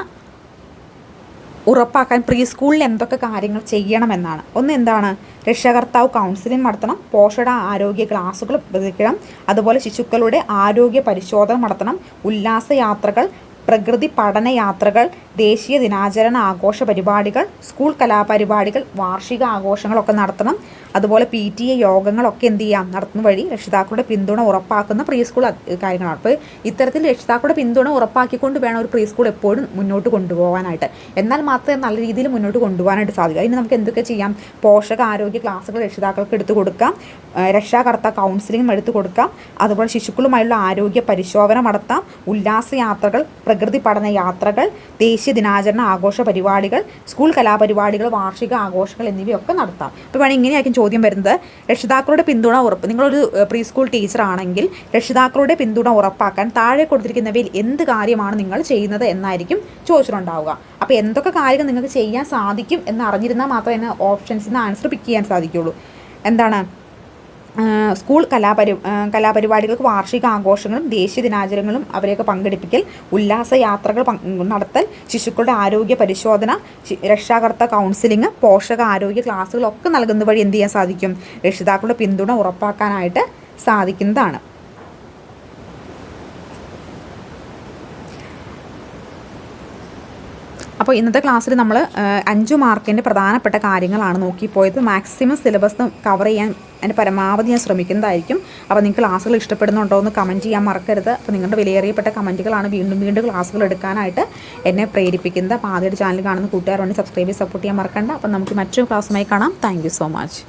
ഉറപ്പാക്കാൻ പ്രീ സ്കൂളിൽ എന്തൊക്കെ കാര്യങ്ങൾ ചെയ്യണമെന്നാണ്. ഒന്ന് എന്താണ്, രക്ഷകർത്താവ് കൗൺസിലിംഗ് നടത്തണം, പോഷക ആരോഗ്യ ക്ലാസുകൾ ഉപയോഗിക്കണം, അതുപോലെ ശിശുക്കളുടെ ആരോഗ്യ പരിശോധന നടത്തണം, ഉല്ലാസയാത്രകൾ, പ്രകൃതി പഠനയാത്രകൾ, ദേശീയ ദിനാചരണ ആഘോഷ പരിപാടികൾ, സ്കൂൾ കലാപരിപാടികൾ, വാർഷിക ആഘോഷങ്ങളൊക്കെ നടത്തണം. അതുപോലെ PTA യോഗങ്ങളൊക്കെ എന്ത് ചെയ്യാം, നടത്തുന്ന വഴി രക്ഷിതാക്കളുടെ പിന്തുണ ഉറപ്പാക്കുന്ന പ്രീ സ്കൂൾ കാര്യങ്ങളാണ്. അപ്പോൾ ഇത്തരത്തിൽ രക്ഷിതാക്കളുടെ പിന്തുണ ഉറപ്പാക്കിക്കൊണ്ട് വേണം ഒരു പ്രീ സ്കൂൾ എപ്പോഴും മുന്നോട്ട് കൊണ്ടുപോകാനായിട്ട്. എന്നാൽ മാത്രമേ നല്ല രീതിയിൽ മുന്നോട്ട് കൊണ്ടുപോകാനായിട്ട് സാധിക്കും. അതിന് നമുക്ക് എന്തൊക്കെ ചെയ്യാം, പോഷക ആരോഗ്യ ക്ലാസ്സുകൾ രക്ഷിതാക്കൾക്ക് എടുത്തു കൊടുക്കാം, രക്ഷാകർത്ത കൗൺസിലിംഗ് എടുത്തു കൊടുക്കാം, അതുപോലെ ശിശുക്കളുമായുള്ള ആരോഗ്യ പരിശോധന നടത്താം, ഉല്ലാസയാത്രകൾ, പ്രകൃതി പഠന യാത്രകൾ, ദേശീയ ദിനാചരണ ആഘോഷ പരിപാടികൾ, സ്കൂൾ കലാപരിപാടികൾ, വാർഷിക ആഘോഷങ്ങൾ എന്നിവയൊക്കെ നടത്താം. ഇപ്പോൾ വേണമെങ്കിൽ ഇങ്ങനെയായിരിക്കും ചോദ്യം വരുന്നത്, രക്ഷിതാക്കളുടെ പിന്തുണ നിങ്ങളൊരു പ്രീ സ്കൂൾ ടീച്ചർ ആണെങ്കിൽ രക്ഷിതാക്കളുടെ പിന്തുണ ഉറപ്പാക്കാൻ താഴെ കൊടുത്തിരിക്കുന്നവയിൽ എന്ത് കാര്യമാണ് നിങ്ങൾ ചെയ്യുന്നത് എന്നായിരിക്കും ചോദിച്ചിട്ടുണ്ടാവുക. അപ്പോൾ എന്തൊക്കെ കാര്യങ്ങൾ നിങ്ങൾക്ക് ചെയ്യാൻ സാധിക്കും എന്ന് അറിഞ്ഞിരുന്നാൽ മാത്രമേ ഓപ്ഷൻസിൽ നിന്ന് ആൻസർ പിക്ക് ചെയ്യാൻ സാധിക്കുകയുള്ളൂ. എന്താണ്, സ്കൂൾ കലാപരിപാടികൾക്ക് വാർഷിക ആഘോഷങ്ങളും ദേശീയ ദിനാചരണങ്ങളും അവരെയൊക്കെ പങ്കെടുപ്പിക്കൽ, ഉല്ലാസയാത്രകൾ നടത്തൽ, ശിശുക്കളുടെ ആരോഗ്യ പരിശോധന, രക്ഷാകർത്ത കൗൺസിലിംഗ്, പോഷക ആരോഗ്യ ക്ലാസ്സുകളൊക്കെ നൽകുന്ന വഴി എന്ത് ചെയ്യാൻ സാധിക്കും, രക്ഷിതാക്കളുടെ പിന്തുണ ഉറപ്പാക്കാനായിട്ട് സാധിക്കുന്നതാണ്. അപ്പോൾ ഇന്നത്തെ ക്ലാസ്സിൽ നമ്മൾ 5 മാർക്കിൻ്റെ പ്രധാനപ്പെട്ട കാര്യങ്ങളാണ് നോക്കിപ്പോയത്. മാക്സിമം സിലബസ് കവർ ചെയ്യാൻ അതിൻ്റെ പരമാവധി ഞാൻ ശ്രമിക്കുന്നതായിരിക്കും. അപ്പോൾ നിങ്ങൾക്ക് ക്ലാസ്സുകൾ ഇഷ്ടപ്പെടുന്നുണ്ടോ എന്ന് കമൻറ്റ് ചെയ്യാൻ മറക്കരുത്. അപ്പോൾ നിങ്ങളുടെ വിലയേറിയപ്പെട്ട കമൻറ്റുകളാണ് വീണ്ടും ക്ലാസ്സുകൾ എടുക്കാനായിട്ട് എന്നെ പ്രേരിപ്പിക്കുന്നത്. അപ്പോൾ ആദ്യമായിട്ട് ചാനൽ കാണുന്ന കൂട്ടുകാർ വേണ്ടി സബ്സ്ക്രൈബ് ചെയ്ത് സപ്പോർട്ട് ചെയ്യാൻ മറക്കണ്ട. അപ്പോൾ നമുക്ക് മറ്റൊരു ക്ലാസ്സുമായി കാണാം. Thank you so much.